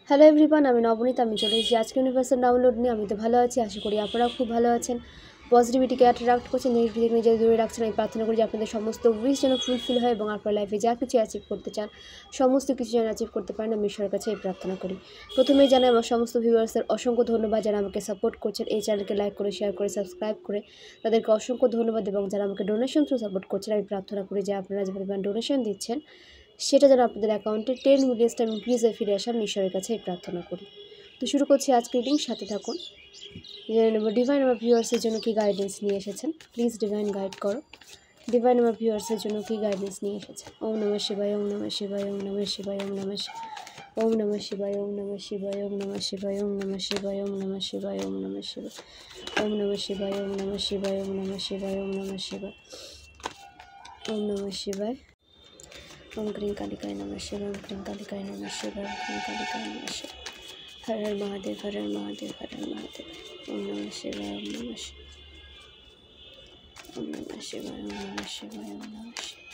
Hello everyone, আমি নবনীত। আমি চলে এসেছি আজকে ইউনিভার্সাল ডাউনলোড নিয়ে। আমি তো ভালো আছি, আশা করি আপনারাও খুব ভালো আছেন। পজিটিভিটিকে অ্যাট্রাক্ট করছেন, নেগেটিভিটি নিজেদের দূরে রাখছেন। আমি প্রার্থনা করি যে আপনাদের সমস্ত উইশ যেন ফুলফিল হয় এবং আপনার লাইফে যা কিছু অ্যাচিভ করতে চান সমস্ত কিছু যেন অ্যাচিভ করতে পারেন। আমি ঈশ্বরের কাছে এই প্রার্থনা করি। প্রথমেই জানাই আমার সমস্ত ভিউয়ার্সদের অসংখ্য ধন্যবাদ যারা আমাকে সাপোর্ট করছেন, এই চ্যানেলকে লাইক করে শেয়ার করে সাবস্ক্রাইব করে তাদেরকে অসংখ্য ধন্যবাদ। এবং যারা আমাকে ডোনেশন থ্রু সাপোর্ট করছেন, আমি প্রার্থনা করি যে আপনারা যে পরিমাণ ডোনেশন দিচ্ছেন সেটা যেন আপনাদের অ্যাকাউন্টে 10 মিলিয়ন টাইম ইনক্রিজ হয়ে ফিরে আসে। আমি ঈশ্বরের কাছে এই প্রার্থনা করি। তো শুরু করছি আজকে রিডিং, সাথে থাকুন। ডিভাইন আমার ভিউয়ার্সের জন্য কী গাইডেন্স নিয়ে এসেছেন, প্লিজ ডিভাইন গাইড করো। ডিভাইন আমার ভিউয়ার্সের জন্য কী গাইডেন্স নিয়ে এসেছেন। ওম নমঃ শিবায়, ওম নমঃ শিবায়, ওম নমঃ শিবায়, ওম নমঃ শিবায়, ওম নমঃ শিবায়, ওম নমঃ শিবায়, ওম নমঃ শিবায়, ওম নমঃ শিবায়, ওম নমঃ শিবায়, ওম নমঃ শিবায়, ওম নমঃ শিবায়, ওম নমঃ শিবায়, ওম নমঃ শিবায়, ওম নমঃ শিবায়, ওম নমঃ শিবায়, ওম ক্রিং কালিকায় নমঃ শিবায়, ওম ক্রিং কালিকায় নমঃ শিবায়, ওম ক্রিং কালিকায় নমঃ শিবায়। हर हर महादेव, हर हर महादेव, हर हर महादेव। ओम नमः शिवाय, ओम नमः शिवाय, ओम नमः शिवाय, ओम नमः शिवाय, ओम नमः शिवाय।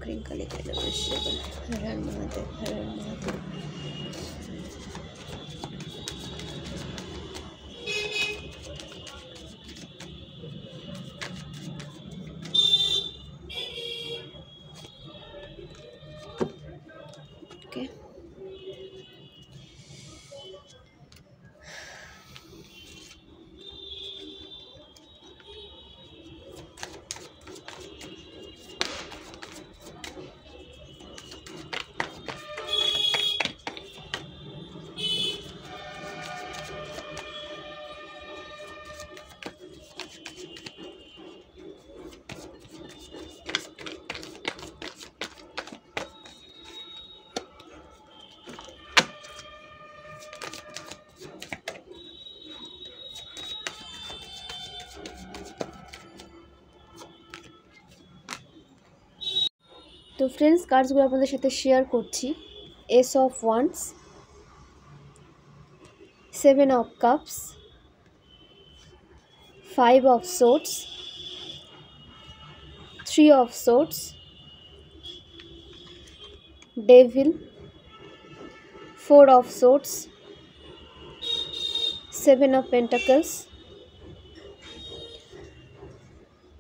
ग्रीन कालिकाय नमः शिवाय, हर हर महादेव, हर हर महादेव। ओके, তো ফ্রেন্ডস, কার্ডসগুলো আপনাদের সাথে শেয়ার করছি। S of wands, 7 of cups, 5 of swords, 3 of swords, devil, 4 of swords, 7 of pentacles,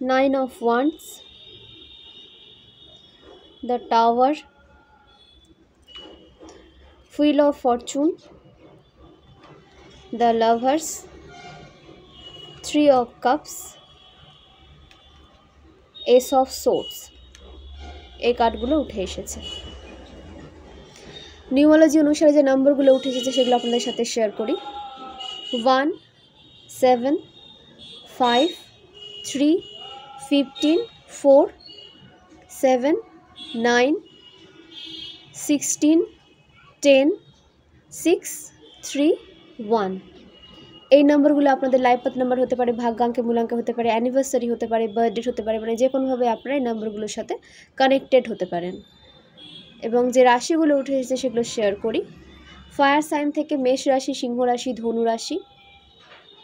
9 of wands, the tower, wheel of fortune, the lovers, 3 of cups, ace of swords। এই কার্ডগুলো উঠে এসেছে। নিউমোলজি অনুসারে যে নাম্বারগুলো উঠে এসেছে সেগুলো আপনাদের সাথে শেয়ার করি। 1, 7, 5, 3, 15, 4, 7, 9, 16, 10, 6, 3, 1। এই নাম্বারগুলো আপনাদের লাইফ পাথ নাম্বার হতে পারে, ভাগ্যাঙ্কে মূলাঙ্কে হতে পারে, অ্যানিভার্সারি হতে পারে, বার্থডে হতে পারে, মানে যে কোনোভাবে আপনারা এই নাম্বারগুলোর সাথে কানেক্টেড হতে পারেন। এবং যে রাশিগুলো উঠে এসেছে সেগুলো শেয়ার করি। ফায়ার সাইন থেকে মেষ রাশি, সিংহ রাশি, ধনু রাশি।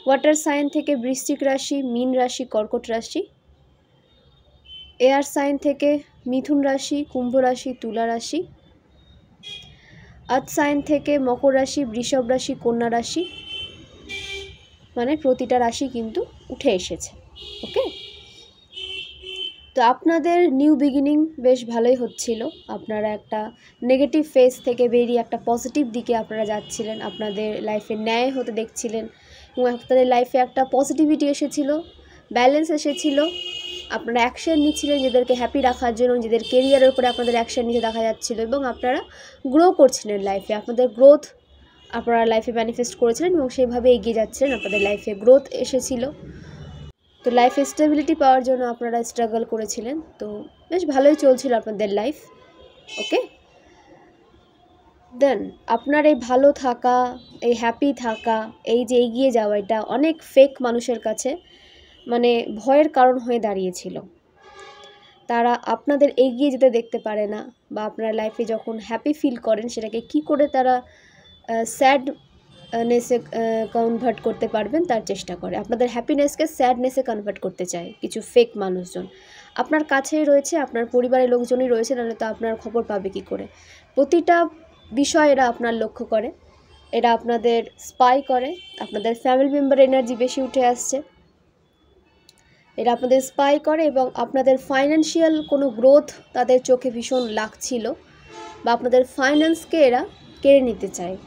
ওয়াটার সাইন থেকে বৃশ্চিক রাশি, মীন রাশি, কর্কট রাশি। এয়ার সাইন থেকে মিথুন রাশি, কুম্ভ রাশি, তুলা রাশি। আর্থ সাইন থেকে মকর রাশি, বৃষভ রাশি, কন্যা রাশি। মানে প্রতিটা রাশি কিন্তু উঠে এসেছে। ওকে, তো তো আপনাদের নিউ বিগিনিং বেশ ভালোই হচ্ছিল। আপনারা একটা নেগেটিভ ফেজ থেকে বেরিয়ে একটা পজিটিভ দিকে আপনারা যাচ্ছিলেন, আপনাদের লাইফে ন্যায় হতে দেখছিলেন এবং আপনাদের লাইফে একটা পজিটিভিটি এসেছিল, ব্যালেন্স এসেছিল। আপনারা অ্যাকশন নিচ্ছিলেন নিজেদেরকে হ্যাপি রাখার জন্য, নিজেদের কেরিয়ারের উপরে আপনাদের অ্যাকশন নিতে দেখা যাচ্ছিল এবং আপনারা গ্রো করছিলেন লাইফে। আপনাদের গ্রোথ আপনারা লাইফে ম্যানিফেস্ট করেছিলেন এবং সেইভাবে এগিয়ে যাচ্ছিলেন, আপনাদের লাইফে গ্রোথ এসেছিল। তো লাইফে স্টেবিলিটি পাওয়ার জন্য আপনারা স্ট্রাগল করেছিলেন, তো বেশ ভালোই চলছিল আপনাদের লাইফ। ওকে, দেন আপনার এই ভালো থাকা, এই হ্যাপি থাকা, এই যে এগিয়ে যাওয়া, এটা অনেক ফেক মানুষের কাছে মানে ভয়ের কারণ হয়ে দাঁড়িয়েছিল। তারা আপনাদের এগিয়ে যেতে দেখতে পারে না, বা আপনার লাইফে যখন হ্যাপি ফিল করেন সেটাকে কি করে তারা স্যাডনেসে কনভার্ট করতে পারবেন তার চেষ্টা করে। আপনাদের হ্যাপিনেসকে স্যাডনেসে কনভার্ট করতে চায় কিছু ফেক মানুষজন। আপনার কাছেই রয়েছে, আপনার পরিবারের লোকজনই রয়েছে, নাহলে তো আপনার খবর পাবে কি করে। প্রতিটা বিষয় এরা আপনার লক্ষ্য করে, এরা আপনাদের স্পাই করে। আপনাদের ফ্যামিলি মেম্বার এনার্জি বেশি উঠে আসছে, এরা আপনাদের স্পাই করে এবং আপনাদের ফাইন্যান্সিয়াল কোনো গ্রোথ তাদের চোখে ভীষণ লাগছিল, বা আপনাদের ফাইন্যান্সকে এরা কেড়ে নিতে চায়।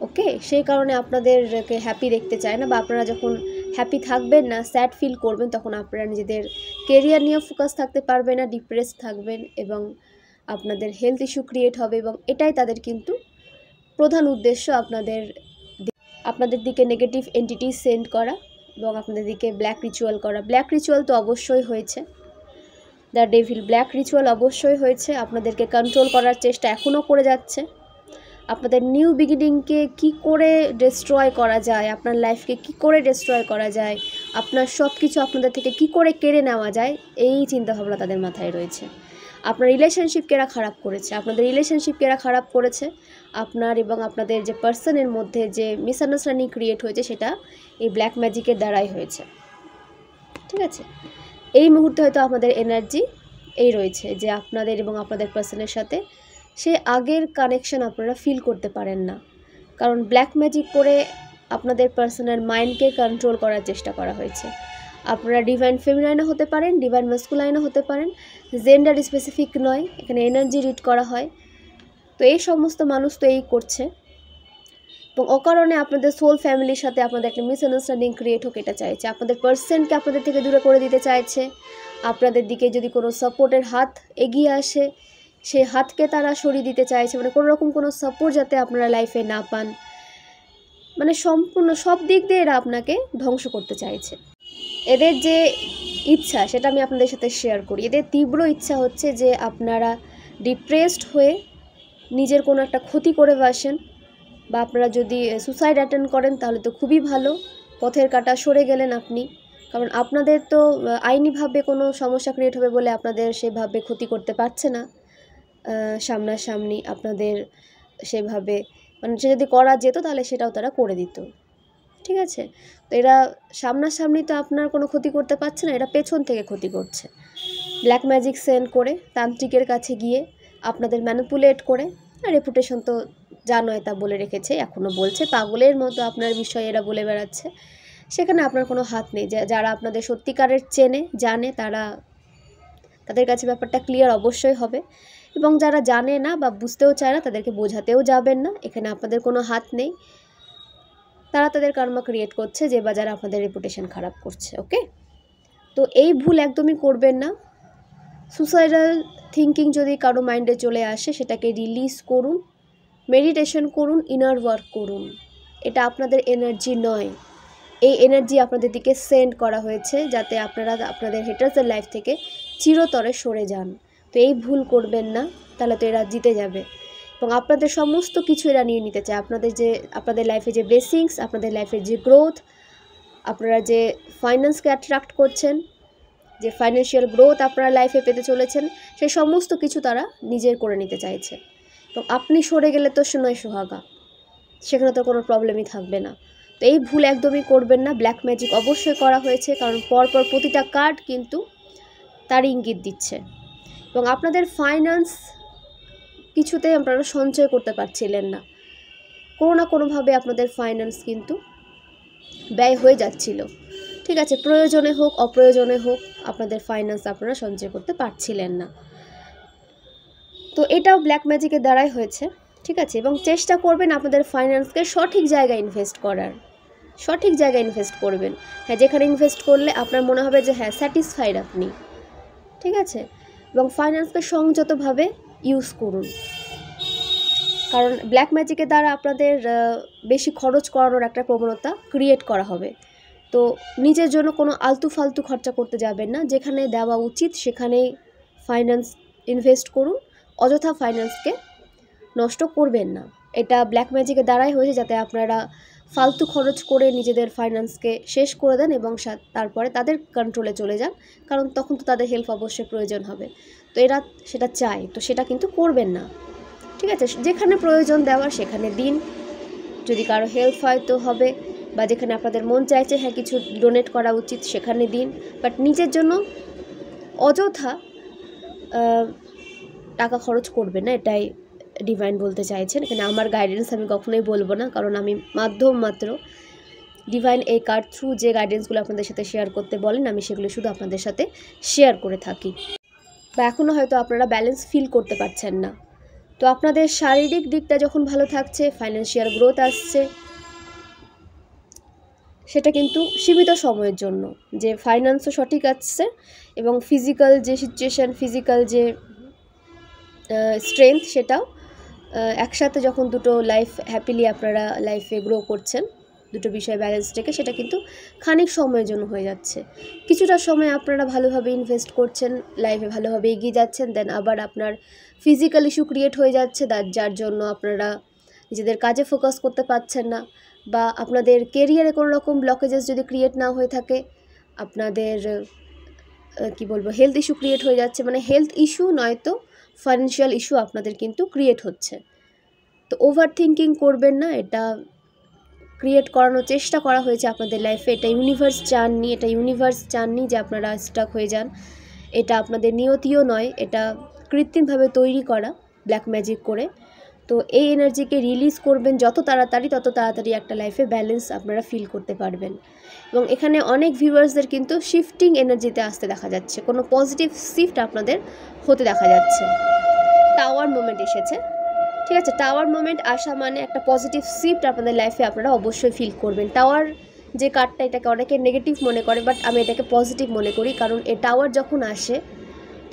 ওকে, সেই কারণে আপনাদেরকে হ্যাপি দেখতে চায় না, বা আপনারা যখন হ্যাপি থাকবেন না, স্যাড ফিল করবেন, তখন আপনারা নিজেদের কেরিয়ার নিয়ে ফোকাস থাকতে পারবেন না, ডিপ্রেস থাকবেন এবং আপনাদের হেলথ ইস্যু ক্রিয়েট হবে। এবং এটাই তাদের কিন্তু প্রধান উদ্দেশ্য, আপনাদের দিকে নেগেটিভ এন্টিটি সেন্ড করা এবং আপনাদের দিকে ব্ল্যাক রিচুয়াল করা। ব্ল্যাক রিচুয়াল তো অবশ্যই হয়েছে, দ্য ডেভিল ব্ল্যাক রিচুয়াল অবশ্যই হয়েছে, আপনাদেরকে কন্ট্রোল করার চেষ্টা এখনও করে যাচ্ছে। আপনাদের নিউ বিগিনিংকে কি করে ডিস্ট্রয় করা যায়, আপনার লাইফকে কি করে ডিস্ট্রয় করা যায়, আপনার সব কিছু আপনাদের থেকে কি করে কেড়ে নেওয়া যায়, এই চিন্তাভাবনা তাদের মাথায় রয়েছে। আপনার রিলেশনশিপকে এরা খারাপ করেছে, আপনাদের রিলেশনশিপকে এরা খারাপ করেছে। আপনার এবং আপনাদের যে পার্সনের মধ্যে যে মিসআন্ডারস্ট্যান্ডিং ক্রিয়েট হয়েছে সেটা এই ব্ল্যাক ম্যাজিকের দ্বারাই হয়েছে। ঠিক আছে, এই মুহূর্তে হয়তো আপনাদের এনার্জি এই রয়েছে যে আপনাদের এবং আপনাদের পার্সনের সাথে সে আগের কানেকশন আপনারা ফিল করতে পারেন না, কারণ ব্ল্যাক ম্যাজিক করে আপনাদের পার্সনের মাইন্ডকে কন্ট্রোল করার চেষ্টা করা হয়েছে। আপনারা ডিভাইন ফেমিনাইনও হতে পারেন, ডিভাইন মাস্কুলাইনও হতে পারেন, জেন্ডার স্পেসিফিক নয়, এখানে এনার্জি রিড করা হয়। তো এই সমস্ত মানুষ তো এই করছে এবং অকারণে আপনাদের সোল ফ্যামিলির সাথে আপনাদের একটা মিসআন্ডারস্ট্যান্ডিং ক্রিয়েট হোক এটা চাইছে। আপনাদের পার্সনকে আপনাদের থেকে দূরে করে দিতে চাইছে। আপনাদের দিকে যদি কোনো সাপোর্টের হাত এগিয়ে আসে, সেই হাতকে তারা সরিয়ে দিতে চাইছে, মানে কোনো রকম কোনো সাপোর্ট যাতে আপনারা লাইফে না পান, মানে সম্পূর্ণ সব দিক দিয়ে এরা আপনাকে ধ্বংস করতে চাইছে। এদের যে ইচ্ছা সেটা আমি আপনাদের সাথে শেয়ার করি। এদের তীব্র ইচ্ছা হচ্ছে যে আপনারা ডিপ্রেসড হয়ে নিজের কোনো একটা ক্ষতি করে বসেন, বা আপনারা যদি সুসাইড অ্যাটেম্প করেন তাহলে তো খুবই ভালো, পথের কাঁটা সরে গেলেন আপনি। কারণ আপনাদের তো আইনিভাবে কোনো সমস্যা ক্রিয়েট হবে বলে আপনাদের সেভাবে ক্ষতি করতে পারছে না সামনাসামনি আপনাদের, সেভাবে মানে সে যদি করা যেত তাহলে সেটাও তারা করে দিত। ঠিক আছে, তো এরা সামনাসামনি তো আপনার কোনো ক্ষতি করতে পারছে না, এরা পেছন থেকে ক্ষতি করছে ব্ল্যাক ম্যাজিক সেন্ড করে, তান্ত্রিকের কাছে গিয়ে আপনাদের ম্যানিপুলেট করে। রেপুটেশন তো যা নয় তা বলে রেখেছে, এখনও বলছে, পাগলের মতো আপনার বিষয়ে এরা বলে বেড়াচ্ছে। সেখানে আপনার কোনো হাত নেই। যারা আপনাদের সত্যিকারের চেনে জানে তাদের কাছে ব্যাপারটা ক্লিয়ার অবশ্যই হবে, এবং যারা জানে না বা বুঝতেও চায় না তাদেরকে বোঝাতেও যাবেন না, এখানে আপনাদের কোনো হাত নেই। তারা তাদের কর্মা ক্রিয়েট করছে যে বা যারা আপনাদের রেপুটেশন খারাপ করছে। ওকে, তো এই ভুল একদমই করবেন না। সুসাইডাল থিঙ্কিং যদি কারো মাইন্ডে চলে আসে সেটাকে রিলিজ করুন, মেডিটেশন করুন, ইনার ওয়ার্ক করুন। এটা আপনাদের এনার্জি নয়, এই এনার্জি আপনাদের দিকে সেন্ড করা হয়েছে যাতে আপনারা আপনাদের হেটার্সের লাইফ থেকে চিরতরে সরে যান। তো এই ভুল করবেন না, তাহলে তো এরা জিতে যাবে এবং আপনাদের সমস্ত কিছু এরা নিয়ে নিতে চায়। আপনাদের লাইফে যে ব্লেসিংস, আপনাদের লাইফের যে গ্রোথ, আপনারা যে ফাইন্যান্সকে অ্যাট্রাক্ট করছেন, যে ফাইন্যান্সিয়াল গ্রোথ আপনারা লাইফে পেতে চলেছেন, সেই সমস্ত কিছু তারা নিজের করে নিতে চাইছে। তো আপনি সরে গেলে তো সোনায় সোহাগা, সেখানে তো কোনো প্রবলেমই থাকবে না। তো এই ভুল একদমই করবেন না। ব্ল্যাক ম্যাজিক অবশ্যই করা হয়েছে, কারণ পরপর প্রতিটা কার্ড কিন্তু তার ইঙ্গিত দিচ্ছে। এবং আপনাদের ফাইন্যান্স কিছুতেই আপনারা সঞ্চয় করতে পারছিলেন না, কোনো না কোনোভাবে আপনাদের ফাইন্যান্স কিন্তু ব্যয় হয়ে যাচ্ছিল। ঠিক আছে, প্রয়োজনে হোক অপ্রয়োজনে হোক, আপনাদের ফাইন্যান্স আপনারা সঞ্চয় করতে পারছিলেন না। তো এটাও ব্ল্যাক ম্যাজিকের দ্বারাই হয়েছে, ঠিক আছে। এবং চেষ্টা করবেন আপনাদের ফাইন্যান্সকে সঠিক জায়গায় ইনভেস্ট করার, সঠিক জায়গায় ইনভেস্ট করবেন। হ্যাঁ, যেখানে ইনভেস্ট করলে আপনার মনে হবে যে হ্যাঁ স্যাটিসফাইড আপনি, ঠিক আছে। এবং ফাইন্যান্সকে সংযতভাবে ইউজ করুন, কারণ ব্ল্যাক ম্যাজিকের দ্বারা আপনাদের বেশি খরচ করানোর একটা প্রবণতা ক্রিয়েট করা হবে। তো নিজের জন্য কোনো আলতু ফালতু খরচা করতে যাবেন না, যেখানে দেওয়া উচিত সেখানে ফাইন্যান্স ইনভেস্ট করুন, অযথা ফাইন্যান্সকে নষ্ট করবেন না। এটা ব্ল্যাক ম্যাজিকের দ্বারাই হয়েছে, যাতে আপনারা ফালতু খরচ করে নিজেদের ফাইন্যান্সকে শেষ করে দেন এবং তারপরে তাদের কন্ট্রোলে চলে যান, কারণ তখন তো তাদের হেল্প অবশ্যই প্রয়োজন হবে। তো এরা সেটা চায়, তো সেটা কিন্তু করবেন না, ঠিক আছে। যেখানে প্রয়োজন দেওয়ার সেখানে দিন, যদি কারো হেল্প হয় তো হবে, বা যেখানে আপনাদের মন চাইছে হ্যাঁ কিছু ডোনেট করা উচিত সেখানে দিন, বাট নিজের জন্য অযথা টাকা খরচ করবেন না, এটাই ডিভাইন বলতে চাইছেন। এখানে আমার গাইডেন্স আমি কখনোই বলবো না, কারণ আমি মাধ্যম মাত্র। ডিভাইন এই কার্ড থ্রু যে গাইডেন্সগুলো আপনাদের সাথে শেয়ার করতে বলেন, আমি সেগুলো শুধু আপনাদের সাথে শেয়ার করে থাকি। বা এখনও হয়তো আপনারা ব্যালেন্স ফিল করতে পারছেন না। তো আপনাদের শারীরিক দিকটা যখন ভালো থাকছে, ফাইন্যান্সিয়াল গ্রোথ আসছে, সেটা কিন্তু সীমিত সময়ের জন্য, যে ফাইন্যান্সও সঠিক আসছে এবং ফিজিক্যাল যে সিচুয়েশান, ফিজিক্যাল যে স্ট্রেংথ, সেটাও একসাথে যখন দুটো লাইফ হ্যাপিলি আপনারা লাইফে গ্রো করছেন, দুটো বিষয় ব্যালেন্স রেখে, সেটা কিন্তু খানিক সময়ের জন্য হয়ে যাচ্ছে। কিছুটা সময় আপনারা ভালোভাবে ইনভেস্ট করছেন, লাইফে ভালোভাবে এগিয়ে যাচ্ছেন, দেন আবার আপনার ফিজিক্যাল ইস্যু ক্রিয়েট হয়ে যাচ্ছে, যার জন্য আপনারা নিজেদের কাজে ফোকাস করতে পারছেন না, বা আপনাদের কেরিয়ারে কোনো রকম ব্লকেজেস যদি ক্রিয়েট না হয়ে থাকে, আপনাদের কি বলবো হেলথ ইস্যু ক্রিয়েট হয়ে যাচ্ছে, মানে হেলথ ইস্যু নয়তো ফাইন্যান্সিয়াল ইস্যু আপনাদের কিন্তু ক্রিয়েট হচ্ছে। তো ওভার থিঙ্কিং করবেন না, এটা ক্রিয়েট করানোর চেষ্টা করা হয়েছে আপনাদের লাইফে, এটা ইউনিভার্স চাননি যে আপনারা স্টাক হয়ে যান। এটা আপনাদের নিয়তিও নয়, এটা কৃত্রিমভাবে তৈরি করা ব্ল্যাক ম্যাজিক করে। তো এই এনার্জিকে রিলিজ করবেন যত তাড়াতাড়ি একটা লাইফে ব্যালেন্স আপনারা ফিল করতে পারবেন। এবং এখানে অনেক ভিউয়ার্সদের কিন্তু শিফটিং এনার্জিতে আসতে দেখা যাচ্ছে, কোনো পজিটিভ শিফট আপনাদের হতে দেখা যাচ্ছে। টাওয়ার মোমেন্ট এসেছে, ঠিক আছে। টাওয়ার মোমেন্ট আসা মানে একটা পজিটিভ শিফট আপনাদের লাইফে আপনারা অবশ্যই ফিল করবেন। টাওয়ার যে কার্ডটা, এটাকে অনেকে নেগেটিভ মনে করে, বাট আমি এটাকে পজিটিভ মনে করি, কারণ এই টাওয়ার যখন আসে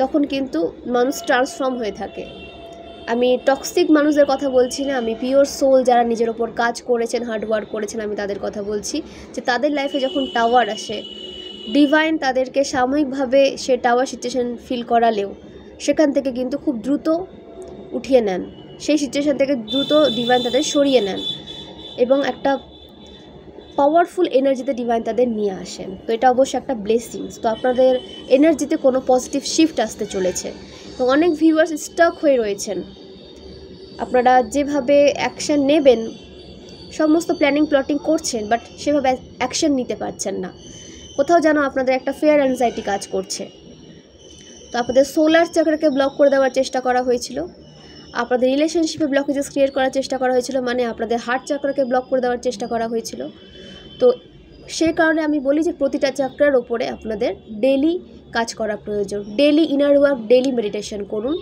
তখন কিন্তু মানুষ ট্রান্সফর্ম হয়ে থাকে। আমি টক্সিক মানুষদের কথা বলছি না, আমি পিওর সোল যারা নিজের ওপর কাজ করেছেন, হার্ডওয়ার্ক করেছেন, আমি তাদের কথা বলছি, যে তাদের লাইফে যখন টাওয়ার আসে, ডিভাইন তাদেরকে সাময়িকভাবে সে টাওয়ার সিচুয়েশন ফিল করালেও সেখান থেকে কিন্তু খুব দ্রুত উঠিয়ে নেন, সেই সিচুয়েশান থেকে দ্রুত ডিভাইন তাদের সরিয়ে নেন এবং একটা পাওয়ারফুল এনার্জিতে ডিভাইন তাদের নিয়ে আসেন। তো এটা অবশ্যই একটা ব্লেসিংস। তো আপনাদের এনার্জিতে কোনো পজিটিভ শিফট আসতে চলেছে এবং অনেক ভিউয়ার্স স্টাক হয়ে রয়েছেন। আপনারা যেভাবে অ্যাকশন নেবেন, সমস্ত প্ল্যাটিং করছেন, বাট সেভাবে অ্যাকশন নিতে পারছেন না। কোথাও যেন আপনাদের একটা ফেয়ার অ্যাংজাইটি কাজ করছে। তো আপনাদের সোলার চাকরাকে ব্লক করে দেওয়ার চেষ্টা করা হয়েছিল, আপনাদের রিলেশনশিপে ব্লকেজেস ক্রিয়েট করার চেষ্টা করা হয়েছিল, মানে আপনাদের হার্ট চাকরাকে ব্লক করে দেওয়ার চেষ্টা করা হয়েছিল। তো সেই কারণে আমি বলি যে প্রতিটা চাকরার ওপরে আপনাদের ডেলি কাজ করা প্রয়োজন, daily inner work, daily meditation করুন।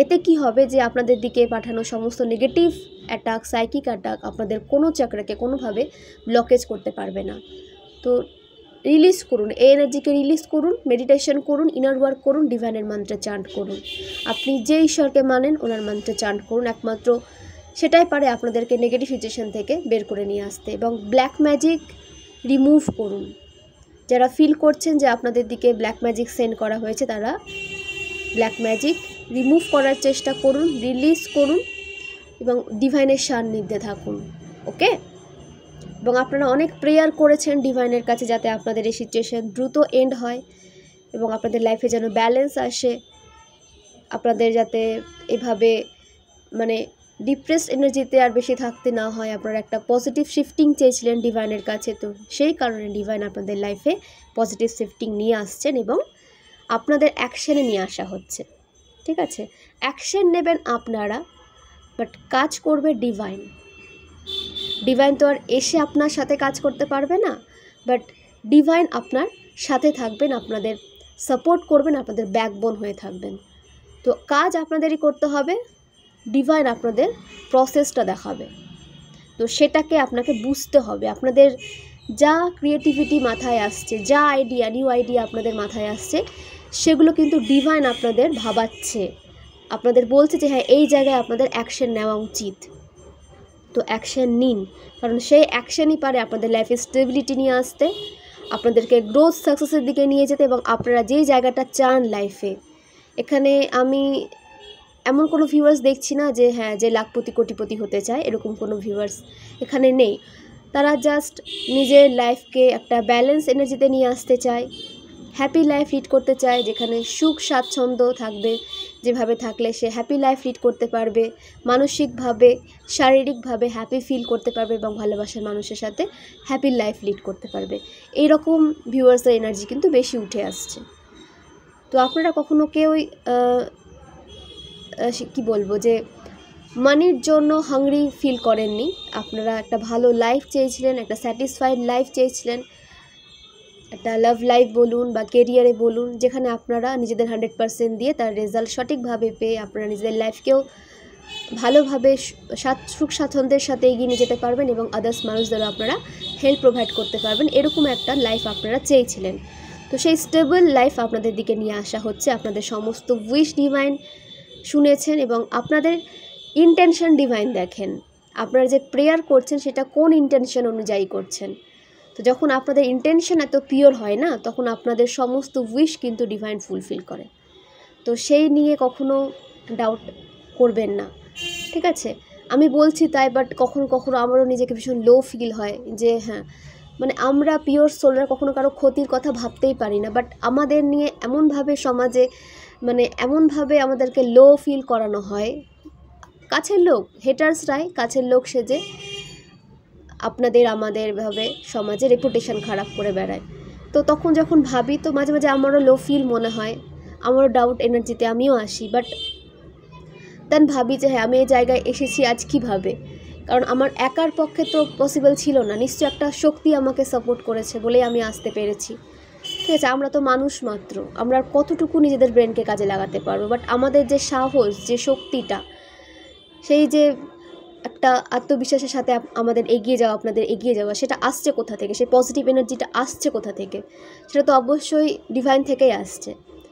এতে কি হবে যে আপনাদের দিকে পাঠানো সমস্ত নেগেটিভ অ্যাটাক, সাইকিক অ্যাটাক আপনাদের কোনো চাকরাকে কোনোভাবে ব্লকেজ করতে পারবে না। তো রিলিজ করুন, এই এনার্জিকে রিলিজ করুন, মেডিটেশন করুন, ইনার ওয়ার্ক করুন, ডিভাইনের মন্ত্রে চান্ট করুন। আপনি যে ঈশ্বরকে মানেন ওনার মন্ত্রে চান্ট করুন, একমাত্র সেটাই পারে আপনাদেরকে নেগেটিভ সিচুয়েশন থেকে বের করে নিয়ে আসতে। এবং ব্ল্যাক ম্যাজিক রিমুভ করুন। যারা ফিল করছেন যে আপনাদের দিকে ব্ল্যাক ম্যাজিক সেন্ড করা হয়েছে, তারা ব্ল্যাক ম্যাজিক রিমুভ করার চেষ্টা করুন, রিলিজ করুন এবং ডিভাইনের সান্নিধ্যে থাকুন। ওকে? এবং আপনারা অনেক প্রেয়ার করেছেন ডিভাইনের কাছে যাতে আপনাদের এই সিচুয়েশন দ্রুত এন্ড হয় এবং আপনাদের লাইফে যেন ব্যালেন্স আসে, আপনাদের যাতে এভাবে মানে ডিপ্রেসড এনার্জিতে আর বেশি থাকতে না হয়। আপনারা একটা পজিটিভ শিফটিং চেয়েছিলেন ডিভাইনের কাছে, তো সেই কারণে ডিভাইন আপনাদের লাইফে পজিটিভ শিফটিং নিয়ে আসছেন এবং আপনাদের অ্যাকশানে নিয়ে আসা হচ্ছে। ঠিক আছে, অ্যাকশন নেবেন আপনারা, বাট কাজ করবে ডিভাইন। ডিভাইন তো আর এসে আপনার সাথে কাজ করতে পারবে না, বাট ডিভাইন আপনার সাথে থাকবেন, আপনাদের সাপোর্ট করবেন, আপনাদের ব্যাকবোন হয়ে থাকবেন। তো কাজ আপনাদেরই করতে হবে, ডিভাইন আপনাদের প্রসেসটা দেখাবে। তো সেটাকে আপনাকে বুঝতে হবে। আপনাদের যা ক্রিয়েটিভিটি মাথায় আসছে, যা আইডিয়া, নিউ আইডিয়া আপনাদের মাথায় আসছে, সেগুলো কিন্তু ডিভাইন আপনাদের ভাবাচ্ছে, আপনাদের বলছে যে হ্যাঁ এই জায়গায় আপনাদের অ্যাকশন নেওয়া উচিত। তো অ্যাকশন নিন, কারণ সেই অ্যাকশনই পারে আপনাদের লাইফে স্টেবিলিটি নিয়ে আসতে, আপনাদেরকে গ্রোথ সাকসেসের দিকে নিয়ে যেতে, এবং আপনারা যেই জায়গাটা চান লাইফে। এখানে আমি এমন কোনো ভিউয়ার্স দেখছি না যে হ্যাঁ যে লাখপতি কোটিপতি হতে চায়, এরকম কোনো ভিউয়ার্স এখানে নেই। তারা জাস্ট নিজের লাইফকে একটা ব্যালেন্স এনার্জিতে নিয়ে আসতে চায়, হ্যাপি লাইফ লিড করতে চায়, যেখানে সুখ স্বাচ্ছন্দ্য থাকবে, যেভাবে থাকলে সে হ্যাপি লাইফ লিড করতে পারবে, মানসিকভাবে শারীরিকভাবে হ্যাপি ফিল করতে পারবে, এবং ভালোবাসার মানুষের সাথে হ্যাপি লাইফ লিড করতে পারবে। এইরকম ভিউয়ার্সের এনার্জি কিন্তু বেশি উঠে আসছে। তো আপনারা কখনো কেউই কি বলবো যে মানির জন্য হাংরি ফিল করেননি। আপনারা একটা ভালো লাইফ চেয়েছিলেন, একটা স্যাটিসফাইড লাইফ চেয়েছিলেন, একটা লাভ লাইফ বলুন বা কেরিয়ারে বলুন, যেখানে আপনারা নিজেদের 100% দিয়ে তার রেজাল্ট সঠিকভাবে পেয়ে আপনারা নিজেদের লাইফকেও ভালোভাবে সুখ স্বাচ্ছন্দ্যের সাথে এগিয়ে নিয়ে যেতে পারবেন, এবং আদার্স মানুষদেরও আপনারা হেল্প প্রোভাইড করতে পারবেন। এরকম একটা লাইফ আপনারা চেয়েছিলেন। তো সেই স্টেবল লাইফ আপনাদের দিকে নিয়ে আসা হচ্ছে। আপনাদের সমস্ত উইশ ডিভাইন শুনেছেন, এবং আপনাদের ইন্টেনশন ডিভাইন দেখেন। আপনারা যে প্রেয়ার করছেন সেটা কোন ইন্টেনশন অনুযায়ী করছেন। তো যখন আপনাদের ইন্টেনশন এত পিওর হয় না, তখন আপনাদের সমস্ত উইশ কিন্তু ডিভাইন ফুলফিল করে। তো সেই নিয়ে কখনো ডাউট করবেন না, ঠিক আছে? আমি বলছি তাই, বাট কখনো কখনো আমারও নিজেকে ভীষণ লো ফিল হয় যে হ্যাঁ মানে আমরা পিওর সোলরা কখনো কারো ক্ষতির কথা ভাবতেই পারি না, বাট আমাদের নিয়ে এমনভাবে সমাজে মানে এমনভাবে আমাদেরকে লো ফিল করানো হয়, কাছের লোক, হেটার্সরাই কাছের লোক সেজে আপনাদের আমাদের ভাবে সমাজে রেপুটেশন খারাপ করে বেড়ায়। তো তখন যখন ভাবি, তো মাঝে মাঝে আমারও লো ফিল মনে হয়, আমারও ডাউট এনার্জিতে আমিও আসি, বাট দেন ভাবি যে হ্যাঁ আমি এই জায়গায় এসেছি আজ কীভাবে, কারণ আমার একার পক্ষে তো পসিবল ছিল না, নিশ্চয় একটা শক্তি আমাকে সাপোর্ট করেছে বলেই আমি আসতে পেরেছি। ঠিক আছে, আমরা তো মানুষ মাত্র, আমরা কতটুকু নিজেদের ব্রেনকে কাজে লাগাতে পারবো, বাট আমাদের যে সাহস, যে শক্তিটা, সেই যে একটা আত্মবিশ্বাসের সাথে আমাদের এগিয়ে যাওয়া, আপনাদের এগিয়ে যাওয়া, সেটা আসছে কোথা থেকে? সেই পজিটিভ এনার্জিটা আসছে কোথা থেকে? সেটা তো অবশ্যই ডিভাইন থেকেই আসছে।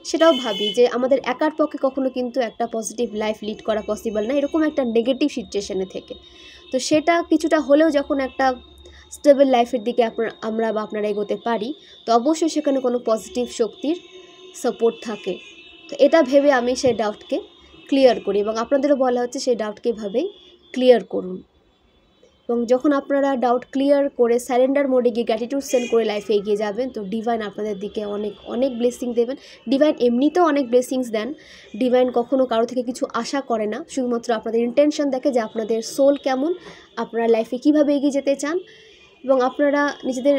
সেটাও ভাবি যে আমাদের একার পক্ষে কখনো কিন্তু একটা পজিটিভ লাইফ লিড করা পসিবল না, এরকম একটা নেগেটিভ সিচুয়েশনে থেকে। তো সেটা কিছুটা হলেও যখন একটা স্টেবল লাইফের দিকে আমরা বা আপনারা এগোতে পারি, তো অবশ্যই সেখানে কোনো পজিটিভ শক্তির সাপোর্ট থাকে। তো এটা ভেবে আমি সেই ডাউটকে ক্লিয়ার করি, এবং আপনাদেরও বলা হচ্ছে সেই ডাউটকে এভাবেই ক্লিয়ার করুন। এবং যখন আপনারা ডাউট ক্লিয়ার করে সারেন্ডার মোডে গিয়ে গ্র্যাটিটিউড সেন্ড করে লাইফে এগিয়ে যাবেন, তো ডিভাইন আপনাদের দিকে অনেক অনেক ব্লেসিং দেবেন। ডিভাইন এমনিতেও অনেক ব্লেসিংস দেন। ডিভাইন কখনো কারো থেকে কিছু আশা করে না, শুধুমাত্র আপনাদের ইন্টেনশন দেখে যে আপনাদের সোল কেমন, আপনারা লাইফে কীভাবে এগিয়ে যেতে চান, এবং আপনারা নিজেদের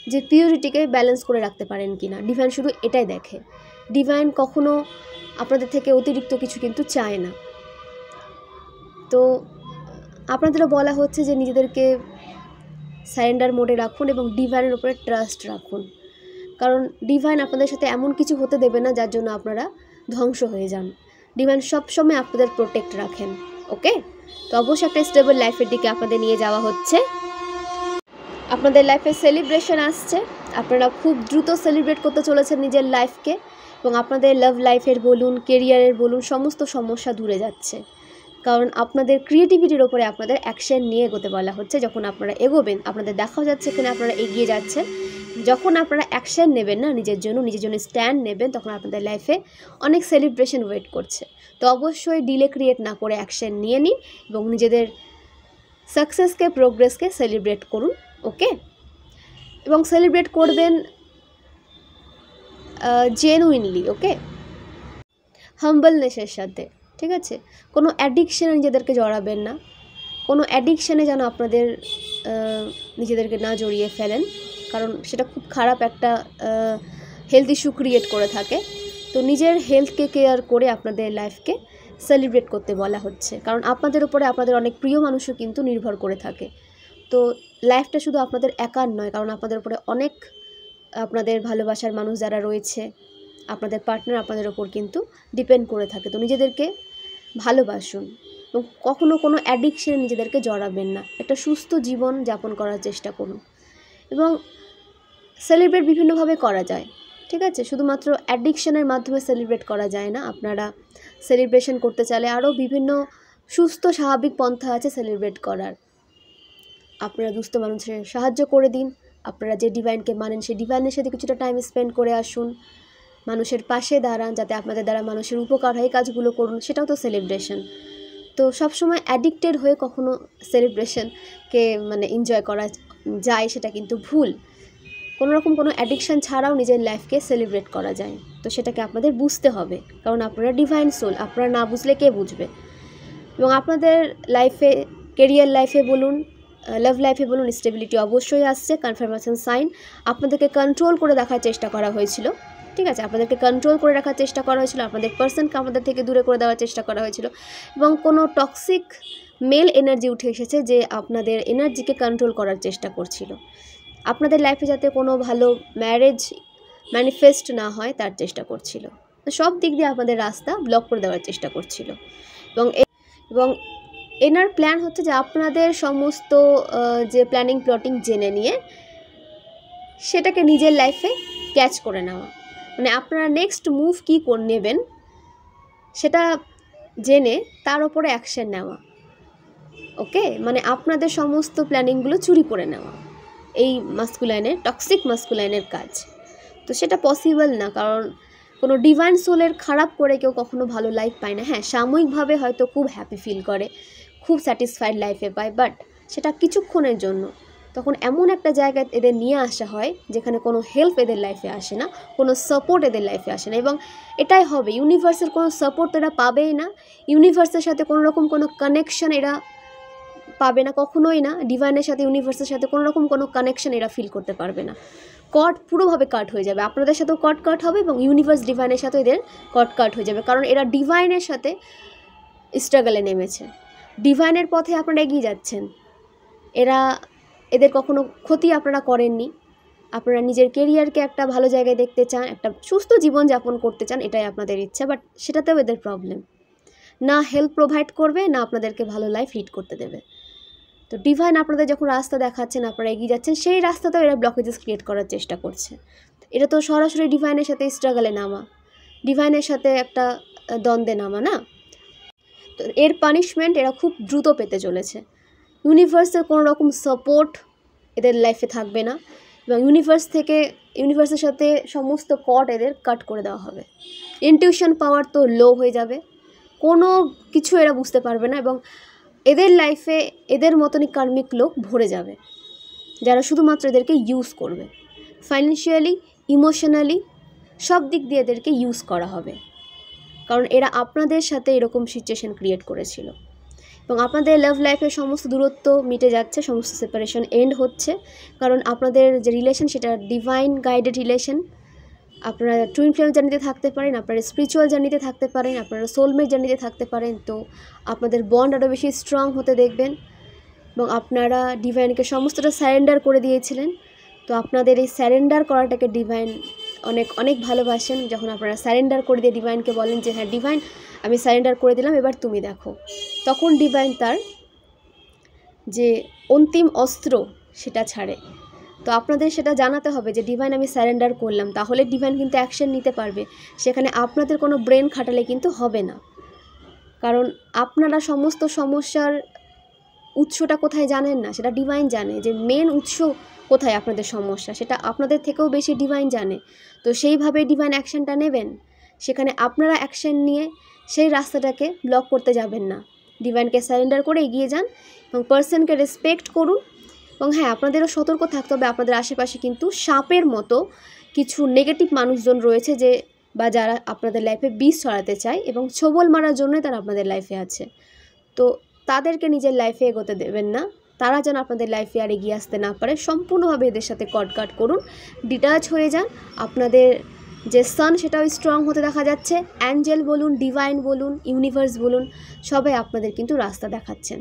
যে পিউরিটিকে ব্যালেন্স করে রাখতে পারেন কি না। ডিভাইন শুধু এটাই দেখে। ডিভাইন কখনো আপনাদের থেকে অতিরিক্ত কিছু কিন্তু চায় না। তো আপনাদেরও বলা হচ্ছে যে নিজেদেরকে সারেন্ডার মোডে রাখুন এবং ডিভাইনের উপরে ট্রাস্ট রাখুন, কারণ ডিভাইন আপনাদের সাথে এমন কিছু হতে দেবে না যার জন্য আপনারা ধ্বংস হয়ে যান। ডিভাইন সবসময় আপনাদের প্রোটেক্ট রাখেন। ওকে, তো অবশ্যই একটা স্টেবল লাইফের দিকে আপনাদের নিয়ে যাওয়া হচ্ছে। আপনাদের লাইফে সেলিব্রেশন আসছে, আপনারা খুব দ্রুত সেলিব্রেট করতে চলেছেন নিজের লাইফকে, এবং আপনাদের লাভ লাইফের বলুন, কেরিয়ারের বলুন, সমস্ত সমস্যা দূরে যাচ্ছে, কারণ আপনাদের ক্রিয়েটিভিটির ওপরে আপনাদের অ্যাকশন নিয়ে এগোতে বলা হচ্ছে। যখন আপনারা এগোবেন, আপনাদের দেখাও যাচ্ছে এখানে আপনারা এগিয়ে যাচ্ছেন। যখন আপনারা অ্যাকশন নেবেন না, নিজের জন্য স্ট্যান্ড নেবেন, তখন আপনাদের লাইফে অনেক সেলিব্রেশন ওয়েট করছে। তো অবশ্যই ডিলে ক্রিয়েট না করে অ্যাকশন নিয়ে নিন এবং নিজেদের সাকসেসকে, প্রোগ্রেসকে সেলিব্রেট করুন। ওকে, এবং সেলিব্রেট করবেন জেনুইনলি। ওকে, হাম্বলনেসের সাথে, ঠিক আছে? কোনো অ্যাডিকশানে নিজেদেরকে জড়াবেন না, কোনো অ্যাডিকশানে যেন আপনাদের নিজেদেরকে না জড়িয়ে ফেলেন, কারণ সেটা খুব খারাপ একটা হেলথ ইস্যু ক্রিয়েট করে থাকে। তো নিজের হেলথকে কেয়ার করে আপনাদের লাইফকে সেলিব্রেট করতে বলা হচ্ছে, কারণ আপনাদের উপরে আপনাদের অনেক প্রিয় মানুষও কিন্তু নির্ভর করে থাকে। তো লাইফটা শুধু আপনাদের একার নয়, কারণ আপনাদের উপরে অনেক আপনাদের ভালোবাসার মানুষ যারা রয়েছে, আপনাদের পার্টনার আপনাদের ওপর কিন্তু ডিপেন্ড করে থাকে। তো নিজেদেরকে ভালোবাসুন এবং কখনো কোনো অ্যাডিকশনে নিজেদেরকে জড়াবেন না। একটা সুস্থ জীবন যাপন করার চেষ্টা করুন এবং সেলিব্রেট বিভিন্নভাবে করা যায়, ঠিক আছে? শুধুমাত্র অ্যাডিকশনের মাধ্যমে সেলিব্রেট করা যায় না। আপনারা সেলিব্রেশন করতে চাইলে আরও বিভিন্ন সুস্থ স্বাভাবিক পন্থা আছে সেলিব্রেট করার। আপনারা দুস্থ মানুষের সাহায্য করে দিন, আপনারা যে ডিভাইনকে মানেন সেই ডিভাইনের সাথে কিছুটা টাইম স্পেন্ড করে আসুন, মানুষের পাশে দাঁড়ান যাতে আপনাদের দ্বারা মানুষের উপকার হয়, এই কাজগুলো করুন, সেটাও তো সেলিব্রেশন। তো সবসময় অ্যাডিক্টেড হয়ে কখনো সেলিব্রেশনকে এনজয় করা যায় সেটা কিন্তু ভুল। কোনোরকম কোনো অ্যাডিকশান ছাড়াও নিজের লাইফকে সেলিব্রেট করা যায়। তো সেটাকে আপনাদের বুঝতে হবে, কারণ আপনারা ডিভাইন সোল, আপনারা না বুঝলে কে বুঝবে। এবং আপনাদের লাইফে, কেরিয়ার লাইফে বলুন, লাভ লাইফে বলুন, স্টেবিলিটি অবশ্যই আসছে। কনফার্মেশন সাইন, আপনাদেরকে কন্ট্রোল করে রাখার চেষ্টা করা হয়েছিল, ঠিক আছে? আপনাদেরকে কন্ট্রোল করে রাখার চেষ্টা করা হয়েছিল, আপনাদের পার্সনকে আপনাদের থেকে দূরে করে দেওয়ার চেষ্টা করা হয়েছিল এবং কোনো টক্সিক মেল এনার্জি উঠে এসেছে যে আপনাদের এনার্জিকে কন্ট্রোল করার চেষ্টা করছিল। আপনাদের লাইফে যাতে কোনো ভালো ম্যারেজ ম্যানিফেস্ট না হয় তার চেষ্টা করছিল। সব দিক দিয়ে আপনাদের রাস্তা ব্লক করে দেওয়ার চেষ্টা করছিল এবং এনার প্ল্যান হচ্ছে যে আপনাদের সমস্ত যে প্ল্যানিং প্লটিং জেনে নিয়ে সেটাকে নিজের লাইফে ক্যাচ করে নেওয়া, আপনারা নেক্সট মুভ কী করে নেবেন সেটা জেনে তার ওপরে অ্যাকশন নেওয়া। ওকে, আপনাদের সমস্ত প্ল্যানিংগুলো চুরি করে নেওয়া এই মাস্কুলাইনের, টক্সিক মাস্কুলাইনের কাজ। তো সেটা পসিবল না, কারণ কোনো ডিভাইন সোলের খারাপ করে কেউ কখনো ভালো লাইফ পায় না। হ্যাঁ, সাময়িকভাবে হয়তো খুব হ্যাপি ফিল করে, খুব স্যাটিসফাইড লাইফে পায়, বাট সেটা কিছুক্ষণের জন্য। তখন এমন একটা জায়গায় এদের নিয়ে আসা হয় যেখানে কোনো হেল্প এদের লাইফে আসে না, কোনো সাপোর্ট এদের লাইফে আসে না। এবং এটাই হবে, ইউনিভার্সের কোনো সাপোর্ট এরা পাবেই না, ইউনিভার্সের সাথে কোনো রকম কোনো কানেকশন এরা পাবে না, কখনোই না। ডিভাইনের সাথে, ইউনিভার্সের সাথে কোনো রকম কোনো কানেকশন এরা ফিল করতে পারবে না। কট পুরোভাবে কাট হয়ে যাবে, আপনাদের সাথেও কাট হবে এবং ইউনিভার্স ডিভাইনের সাথেও এদের কাট হয়ে যাবে, কারণ এরা ডিভাইনের সাথে স্ট্রাগলে নেমেছে, ডিভাইনের পথে আপনারা এগিয়ে যাচ্ছেন। এদের কখনো ক্ষতি আপনারা করেননি, আপনারা নিজের কেরিয়ারকে একটা ভালো জায়গায় দেখতে চান, একটা সুস্থ জীবন যাপন করতে চান, এটাই আপনাদের ইচ্ছা, বাট সেটাতেও এদের প্রবলেম। না হেল্প প্রোভাইড করবে, না আপনাদেরকে ভালো লাইফ লিড করতে দেবে। তো ডিভাইন আপনাদের যখন রাস্তা দেখাচ্ছেন, আপনারা এগিয়ে যাচ্ছেন, সেই রাস্তাতেও এরা ব্লকেজেস ক্রিয়েট করার চেষ্টা করছে। এটা তো সরাসরি ডিভাইনের সাথে স্ট্রাগলে নামা, ডিভাইনের সাথে একটা দ্বন্দ্বে নামা না। তো এর পানিশমেন্ট এরা খুব দ্রুত পেতে চলেছে। ইউনিভার্সের কোনো রকম সাপোর্ট এদের লাইফে থাকবে না এবং ইউনিভার্সের সাথে সমস্ত কট এদের কাট করে দেওয়া হবে। ইনটিউশন পাওয়ার তো লো হয়ে যাবে, কোনো কিছু এরা বুঝতে পারবে না এবং এদের লাইফে এদের মতনই কার্মিক লোক ভরে যাবে যারা শুধুমাত্র এদেরকে ইউজ করবে। ফাইন্যান্সিয়ালি, ইমোশনালি, সব দিক দিয়ে এদেরকে ইউজ করা হবে, কারণ এরা আপনাদের সাথে এরকম সিচুয়েশন ক্রিয়েট করেছিল এবং আপনাদের লাভ লাইফের সমস্ত দূরত্ব মিটে যাচ্ছে, সমস্ত সেপারেশন এন্ড হচ্ছে, কারণ আপনাদের যে রিলেশন সেটা ডিভাইন গাইডেড রিলেশন। আপনারা টুইন ফ্লেম জার্নিতে থাকতে পারেন, আপনারা স্পিরিচুয়াল জার্নিতে থাকতে পারেন, আপনারা সোলমেট জার্নিতে থাকতে পারেন। তো আপনাদের বন্ড আরও বেশি স্ট্রং হতে দেখবেন এবং আপনারা ডিভাইনকে সমস্তটা স্যারেন্ডার করে দিয়েছিলেন। তো আপনাদের এই স্যারেন্ডার করাটাকে ডিভাইন অনেক অনেক ভালোবাসেন। যখন আপনারা স্যারেন্ডার করে দিয়ে ডিভাইনকে বলেন যে হ্যাঁ ডিভাইন আমি স্যারেন্ডার করে দিলাম, এবার তুমি দেখো, তখন ডিভাইন তার যে অন্তিম অস্ত্র সেটা ছাড়ে। তো আপনাদের সেটা জানাতে হবে যে ডিভাইন আমি স্যারেন্ডার করলাম, তাহলে ডিভাইন কিন্তু অ্যাকশন নিতে পারবে। সেখানে আপনাদের কোনো ব্রেন খাটালে কিন্তু হবে না, কারণ আপনারা সমস্ত সমস্যার উৎসটা কোথায় জানেন না, সেটা ডিভাইন জানে। যে মেন উৎস কোথায় আপনাদের সমস্যা সেটা আপনাদের থেকেও বেশি ডিভাইন জানে। তো সেইভাবে ডিভাইন অ্যাকশনটা নেবেন, সেখানে আপনারা অ্যাকশন নিয়ে সেই রাস্তাটাকে ব্লক করতে যাবেন না। ডিভাইনকে সারেন্ডার করে এগিয়ে যান এবং পার্সনকে রেসপেক্ট করুন। এবং হ্যাঁ, আপনাদেরও সতর্ক থাকতে হবে, আপনাদের আশেপাশে কিন্তু সাপের মতো কিছু নেগেটিভ মানুষজন রয়েছে যে বা যারা আপনাদের লাইফে বিষ ছড়াতে চায় এবং ছোবল মারার জন্যই তারা আপনাদের লাইফে আছে। তো তাদেরকে নিজের লাইফে এগোতে দেবেন না, তারা যেন আপনাদের লাইফে আর এগিয়ে আসতে না পারে। সম্পূর্ণভাবে এদের সাথে কাট করুন, ডিটাচ হয়ে যান। আপনাদের যে সান সেটাও স্ট্রং হতে দেখা যাচ্ছে। অ্যাঞ্জেল বলুন, ডিভাইন বলুন, ইউনিভার্স বলুন, সবাই আপনাদের কিন্তু রাস্তা দেখাচ্ছেন।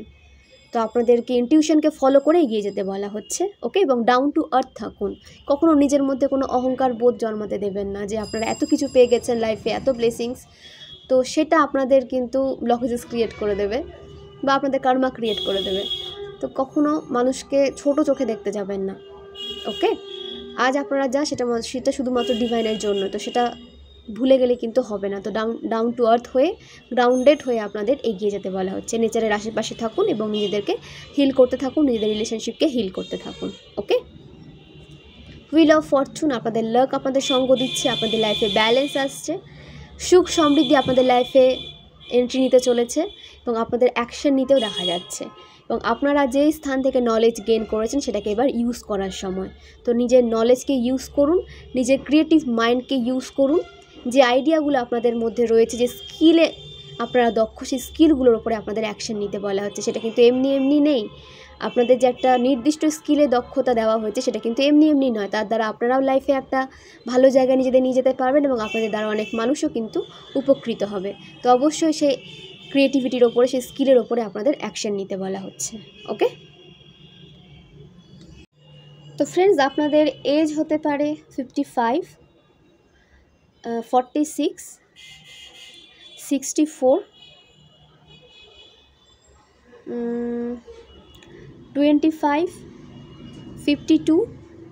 তো আপনাদেরকে ইনটিউশনকে ফলো করে এগিয়ে যেতে বলা হচ্ছে, ওকে। এবং ডাউন টু আর্থ থাকুন, কখনো নিজের মধ্যে কোনো অহংকার বোধ জন্মাতে দেবেন না যে আপনারা এত কিছু পেয়ে গেছেন লাইফে, এত ব্লেসিংস, তো সেটা আপনাদের কিন্তু ব্লকেজেস ক্রিয়েট করে দেবে বা আপনাদের কার্মা ক্রিয়েট করে দেবে। তো কখনো মানুষকে ছোট চোখে দেখতে যাবেন না, ওকে। আজ আপনারা যা সেটা শুধুমাত্র ডিভাইনের জন্য, তো সেটা ভুলে গেলে কিন্তু হবে না। তো ডাউন টু আর্থ হয়ে, গ্রাউন্ডেড হয়ে আপনাদের এগিয়ে যেতে বলা হচ্ছে। নেচারের আশেপাশে থাকুন এবং নিজেদেরকে হিল করতে থাকুন, নিজেদের রিলেশনশিপকে হিল করতে থাকুন, ওকে। হুইল অফ ফরচুন, আপনাদের লাক আপনাদের সঙ্গ দিচ্ছে, আপনাদের লাইফে ব্যালেন্স আসছে, সুখ সমৃদ্ধি আপনাদের লাইফে এন্ট্রি নিতে চলেছে এবং আপনাদের অ্যাকশন নিতেও দেখা যাচ্ছে। এবং আপনারা যেই স্থান থেকে নলেজ গেইন করেছেন সেটাকে এবার ইউজ করার সময়। তো নিজের নলেজকে ইউজ করুন, নিজের ক্রিয়েটিভ মাইন্ডকে ইউজ করুন, যে আইডিয়াগুলো আপনাদের মধ্যে রয়েছে, যে স্কিলে আপনারা দক্ষ, সেই স্কিলগুলোর ওপরে আপনাদের অ্যাকশন নিতে বলা হচ্ছে। সেটা কিন্তু এমনি এমনি নেই, আপনাদের যে একটা নির্দিষ্ট স্কিলে দক্ষতা দেওয়া হয়েছে সেটা কিন্তু এমনি এমনি নয়। তার দ্বারা আপনারাও লাইফে একটা ভালো জায়গায় নিজেদের নিয়ে যেতে পারবেন এবং আপনাদের দ্বারা অনেক মানুষও কিন্তু উপকৃত হবে। তো অবশ্যই সেই ক্রিয়েটিভিটির ওপরে, সেই স্কিলের ওপরে আপনাদের অ্যাকশন নিতে বলা হচ্ছে, ওকে। তো ফ্রেন্ডস, আপনাদের এজ হতে পারে 55, 46, 64, 25, 52,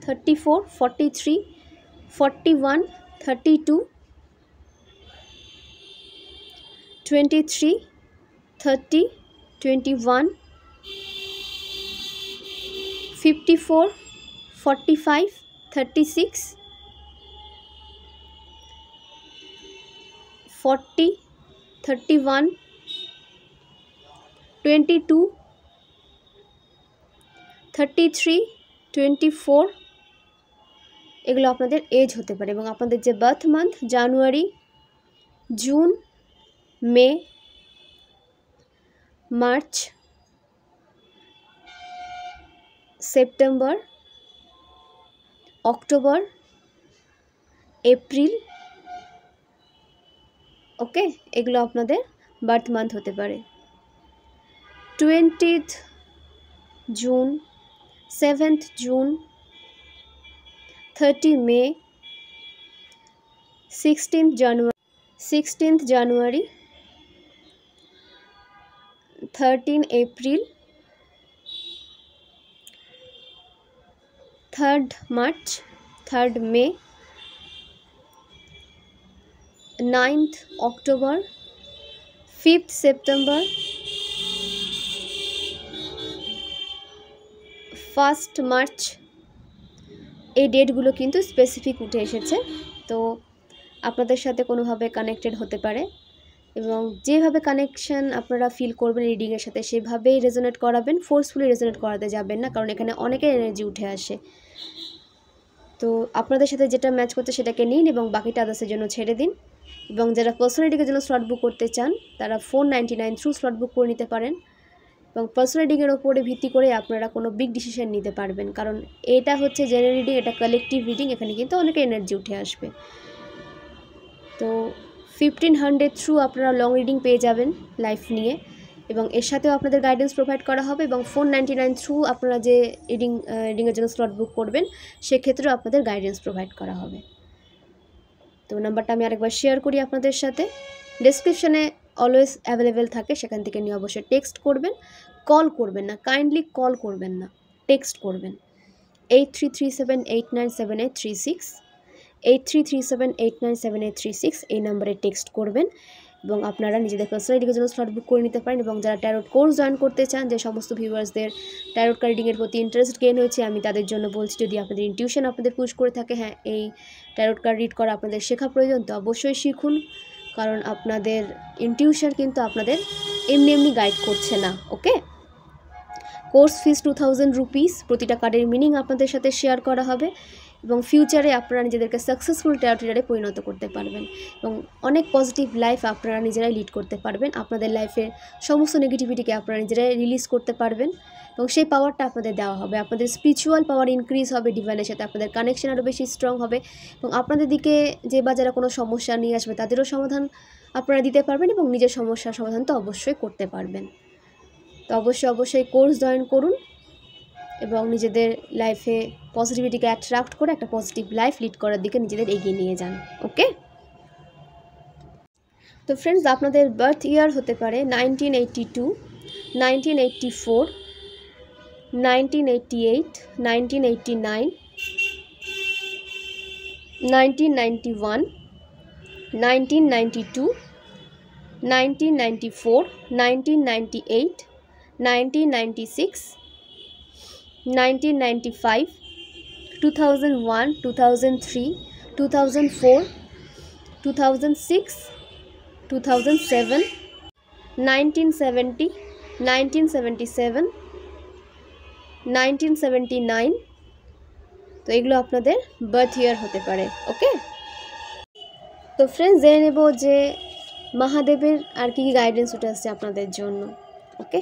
34, 43, 41, 32, 23, 30, 21, 54, 45, 36, 40, 31, 22, 33, 24, এগুলো আপনাদের এজ হতে পারে। এবং আপনাদের যে বার্থ মান্থ, জানুয়ারি, জুন, মে, মার্চ, সেপ্টেম্বর, অক্টোবর, এপ্রিল, ওকে, এগুলো আপনাদের বার্থ মান্থ হতে পারে। 20th জুন, 7th জুন, 30 মে, 16th জানুয়ারি, 13 এপ্রিল, 3rd মার্চ, 3rd মে, 9th October, 5th September, 1st March. এই ডেটগুলো কিন্তু স্পেসিফিক উঠে এসেছে। তো আপনাদের সাথে কোনোভাবে কানেক্টেড হতে পারে এবং যেভাবে কানেকশান আপনারা ফিল করবেন রিডিংয়ের সাথে সেভাবেই রেজোনেট করাবেন, ফোর্সফুলি রেজোনেট করাতে যাবেন না, কারণ এখানে অনেকের এনার্জি উঠে আসে। তো আপনাদের সাথে যেটা ম্যাচ করছে সেটাকে নিন এবং বাকিটা আদার্সের জন্য ছেড়ে দিন। এবং যারা পার্সোনালিটির জন্য স্লট বুক করতে চান তারা 499 থ্রু স্লট বুক করে নিতে পারেন। এবং পার্সোনাল রিডিংয়ের ওপরে ভিত্তি করে আপনারা কোনো বিগ ডিসিশন নিতে পারবেন, কারণ এটা হচ্ছে জেনারেল রিডিং, এটা কালেকটিভ রিডিং, এখানে কিন্তু অনেকের এনার্জি উঠে আসবে। তো 1500 থ্রু আপনারা লং রিডিং পেয়ে যাবেন লাইফ নিয়ে এবং এর সাথেও আপনাদের গাইডেন্স প্রোভাইড করা হবে। এবং 499 থ্রু আপনারা যে রিডিংয়ের জন্য স্লট বুক করবেন সেক্ষেত্রেও আপনাদের গাইডেন্স প্রোভাইড করা হবে। তো নাম্বারটা আমি আরেকবার শেয়ার করি আপনাদের সাথে, ডেসক্রিপশানে অলওয়েজ অ্যাভেলেবেল থাকে, সেখান থেকে নিয়ে অবশ্যই টেক্সট করবেন, কল করবেন না, কাইন্ডলি কল করবেন না, টেক্সট করবেন 8337897836, 8337897836 এই নাম্বারে টেক্সট করবেন এবং আপনারা নিজেদের পার্সোনাল রিডিংয়ের জন্য স্লট বুক করে নিতে পারেন। এবং যারা ট্যারোট কোর্স জয়েন করতে চান, যে সমস্ত ভিউয়ার্সদের ট্যারোট কার্ড রিডিংয়ের প্রতি ইন্টারেস্ট গেইন হয়েছে, আমি তাদের জন্য বলছি, যদি আপনাদের ইনটিউশন আপনাদের পুশ করে থাকে, হ্যাঁ এই ট্যারোট কার্ড রিড করা আপনাদের শেখা প্রয়োজন, তো অবশ্যই শিখুন, কারণ আপনাদের ইনটিউশন কিন্তু আপনাদের এমনি এমনি গাইড করছে না, ওকে। কোর্স ফিস 2000 রুপিস, প্রতিটা কার্ডের মিনিং আপনাদের সাথে শেয়ার করা হবে এবং ফিউচারে আপনারা নিজেদেরকে সাকসেসফুল ট্যারোট রিডারে পরিণত করতে পারবেন এবং অনেক পজিটিভ লাইফ আপনারা নিজেরাই লিড করতে পারবেন। আপনাদের লাইফের সমস্ত নেগেটিভিটিকে আপনারা নিজেরাই রিলিজ করতে পারবেন এবং সেই পাওয়ারটা আপনাদের দেওয়া হবে। আপনাদের স্পিরিচুয়াল পাওয়ার ইনক্রিজ হবে, ডিভাইনের সাথে আপনাদের কানেকশন আরও বেশি স্ট্রং হবে এবং আপনাদের দিকে যে বা যারা কোনো সমস্যা নিয়ে আসবে তাদেরও সমাধান আপনারা দিতে পারবেন এবং নিজের সমস্যার সমাধান তো অবশ্যই করতে পারবেন। তো অবশ্যই কোর্স জয়েন করুন এবং নিজেদের লাইফে পজিটিভিটিকে অ্যাট্রাক্ট করে একটা পজিটিভ লাইফ লিড করার দিকে নিজেদের এগিয়ে নিয়ে যান। ওকে, তো ফ্রেন্ডস, আপনাদের বার্থ ইয়ার হতে পারে 1982, 1984, 1988, 1989, 1991, 1992, 1994, 1998, 1996, 1995, 2001, 2003, 2004, 2006, 2007, 1970, 1977, 1979। তো এগুলো আপনাদের বার্থ ইয়ার হতে পারে। ওকে, তো ফ্রেন্ডস, জেনে নেব যে মহাদেবের আর কি গাইডেন্স উঠে আসছে আপনাদের জন্য। ওকে,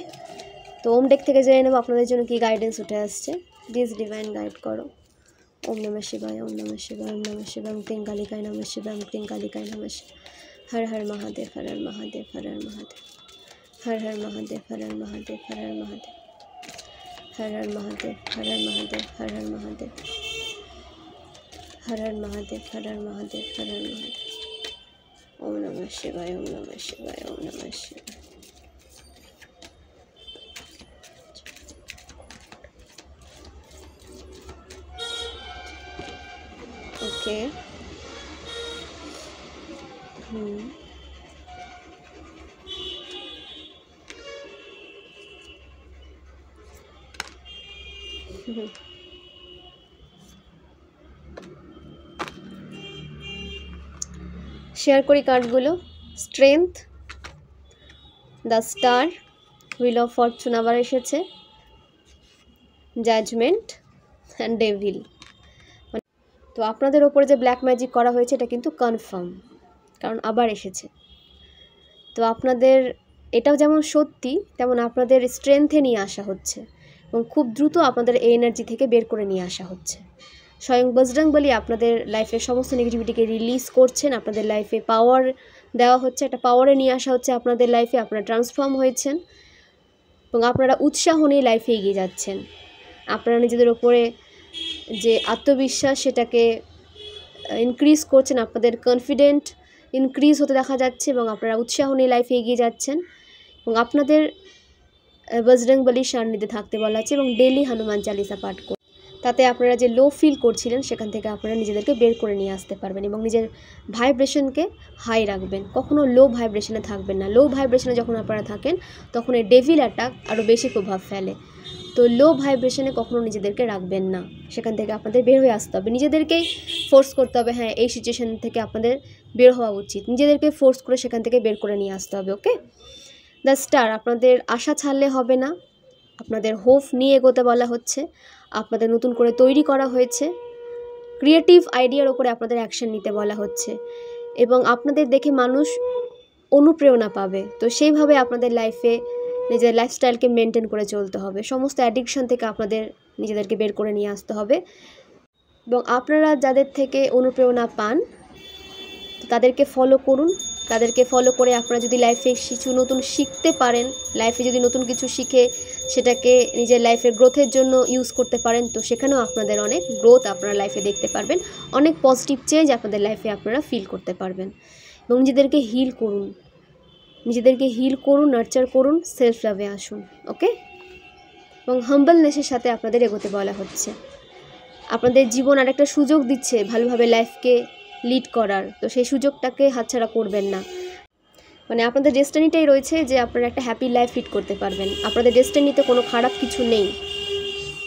তো ওম ডেক থেকে জেনে নেব আপনাদের জন্য কি গাইডেন্স উঠে আসছে। প্লিজ ডিভাইন গাইড করো। ওম নমঃ শিবায়, ওম নমঃ শিবায়, ওম নমঃ শিবায়, ওম ক্লিং কালিকায় নমঃ শিবায়, ওম ক্লিং কালিকায় নমঃ শিবায়। हर हर महादेव, हर हर महादेव, हर हर महादेव, हर हर महादेव, हर हर महादेव, हर हर महादेव, हर हर महादेव, हर हर महादेव, हर हर महादेव, हर हर महादेव, हर हर महादेव, हर हर महादेव। ओम नमः शिवाय, ओम नमः शिवाय, ओम नमः शिवाय। ओके, শেয়ার করি কার্ডগুলো। Strength, the star, wheel of Fortune আবার এসেছে, জাজমেন্ট অ্যান্ড ডেভিল। তো আপনাদের ওপরে যে ব্ল্যাক ম্যাজিক করা হয়েছে এটা কিন্তু কনফার্ম, কারণ আবার এসেছে। তো আপনাদের এটাও যেমন সত্যি, তেমন আপনাদের স্ট্রেংথে নিয়ে আসা হচ্ছে এবং খুব দ্রুত আপনাদের এই এনার্জি থেকে বের করে নিয়ে আসা হচ্ছে। স্বয়ং বজরংবলী আপনাদের লাইফের সমস্ত নেগেটিভিটিকে রিলিজ করছেন, আপনাদের লাইফে পাওয়ার দেওয়া হচ্ছে, একটা পাওয়ারে নিয়ে আসা হচ্ছে আপনাদের লাইফে। আপনারা ট্রান্সফর্ম হয়েছেন এবং আপনারা উৎসাহ নিয়ে লাইফে এগিয়ে যাচ্ছেন। আপনারা নিজেদের ওপরে যে আত্মবিশ্বাস সেটাকে ইনক্রিজ করছেন, আপনাদের কনফিডেন্ট ইনক্রিজ হতে দেখা যাচ্ছে এবং আপনারা উৎসাহ নিয়ে লাইফে এগিয়ে যাচ্ছেন। এবং আপনাদের বজরংবলীর সান্নিধ্যে থাকতে বলা আছে এবং ডেইলি হনুমান চালিসা পাঠ করুন। তাতে আপনারা যে লো ফিল করছিলেন সেখান থেকে আপনারা নিজেদেরকে বের করে নিয়ে আসতে পারবেন এবং নিজের ভাইব্রেশনকে হাই রাখবেন। কখনও লো ভাইব্রেশনে থাকবেন না। লো ভাইব্রেশনে যখন আপনারা থাকেন তখন এই ডেভিল অ্যাটাক আরও বেশি প্রভাব ফেলে। তো লো ভাইব্রেশনে কখনও নিজেদেরকে রাখবেন না, সেখান থেকে আপনাদের বের হয়ে আসতে হবে। নিজেদেরকেই ফোর্স করতে হবে, হ্যাঁ এই সিচুয়েশান থেকে আপনাদের বের হওয়া উচিত। নিজেদেরকে ফোর্স করে সেখান থেকে বের করে নিয়ে আসতে হবে। ওকে, দ্য স্টার, আপনাদের আশা ছাড়লে হবে না, আপনাদের হোপ নিয়ে এগোতে বলা হচ্ছে। আপনাদের নতুন করে তৈরি করা হয়েছে, ক্রিয়েটিভ আইডিয়ার ওপরে আপনাদের অ্যাকশন নিতে বলা হচ্ছে এবং আপনাদের দেখে মানুষ অনুপ্রেরণা পাবে। তো সেইভাবে আপনাদের লাইফে নিজের লাইফস্টাইলকে মেনটেন করে চলতে হবে। সমস্ত অ্যাডিকশন থেকে আপনাদের নিজেদেরকে বের করে নিয়ে আসতে হবে এবং আপনারা যাদের থেকে অনুপ্রেরণা পান তাদেরকে ফলো করুন। তাদেরকে ফলো করে আপনারা যদি লাইফে কিছু নতুন শিখতে পারেন, লাইফে যদি নতুন কিছু শিখে সেটাকে নিজের লাইফের গ্রোথের জন্য ইউজ করতে পারেন, তো সেখানেও আপনাদের অনেক গ্রোথ আপনারা লাইফে দেখতে পারবেন, অনেক পজিটিভ চেঞ্জ আপনাদের লাইফে আপনারা ফিল করতে পারবেন। এবং নিজেদেরকে হিল করুন, নিজেদেরকে হিল করুন, নার্চার করুন, সেলফ লাভে আসুন। ওকে, এবং হাম্বলনেসের সাথে আপনাদের এগোতে বলা হচ্ছে। আপনাদের জীবন আরেকটা সুযোগ দিচ্ছে ভালোভাবে লাইফকে লিড করার, তো সেই সুযোগটাকে হাতছাড়া করবেন না। মানে আপনাদের ডেস্টিনিটাই রয়েছে যে আপনারা একটা হ্যাপি লাইফ লিড করতে পারবেন। আপনাদের ডেস্টিনিতে কোনো খারাপ কিছু নেই,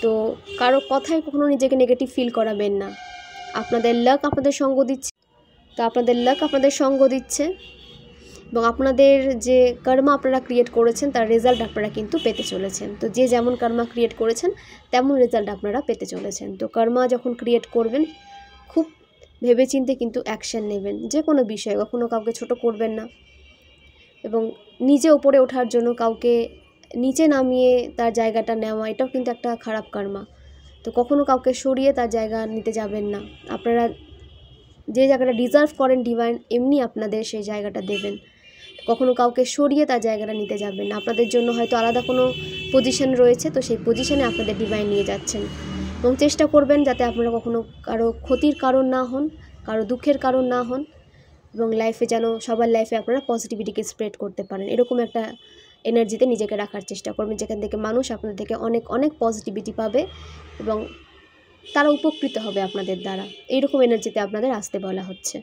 তো কারো কথায় কখনো নিজেকে নেগেটিভ ফিল করাবেন না। আপনাদের লাক আপনাদের সঙ্গ দিচ্ছে, তো আপনাদের লাক আপনাদের সঙ্গ দিচ্ছে এবং আপনাদের যে কর্মা আপনারা ক্রিয়েট করেছেন তার রেজাল্ট আপনারা কিন্তু পেতে চলেছেন। তো যে যেমন কর্মা ক্রিয়েট করেছেন তেমন রেজাল্ট আপনারা পেতে চলেছেন। তো কর্মা যখন ক্রিয়েট করবেন খুব ভেবেচিন্তে কিন্তু অ্যাকশান নেবেন, যে কোনো বিষয়ে কখনো কাউকে ছোট করবেন না এবং নিজে ওপরে ওঠার জন্য কাউকে নিচে নামিয়ে তার জায়গাটা নেওয়া এটাও কিন্তু একটা খারাপ কর্মা। তো কখনো কাউকে সরিয়ে তার জায়গা নিতে যাবেন না। আপনারা যে জায়গাটা ডিজার্ভ করেন ডিভাইন এমনি আপনাদের সেই জায়গাটা দেবেন। কখনো কাউকে সরিয়ে তার জায়গাটা নিতে যাবেন না। আপনাদের জন্য হয়তো আলাদা কোনো পজিশন রয়েছে, তো সেই পজিশনে আপনাদের ডিভাইন নিয়ে যাচ্ছেন। এবং চেষ্টা করবেন যাতে আপনারা কখনো কারো ক্ষতির কারণ না হন, কারো দুঃখের কারণ না হন, এবং লাইফে যেন সবার লাইফে আপনারা পজিটিভিটিকে স্প্রেড করতে পারেন। এরকম একটা এনার্জিতে নিজেকে রাখার চেষ্টা করবেন, যেখান থেকে মানুষ আপনাদের থেকে অনেক অনেক পজিটিভিটি পাবে এবং তারা উপকৃত হবে আপনাদের দ্বারা। এইরকম এনার্জিতে আপনাদের আসতে বলা হচ্ছে।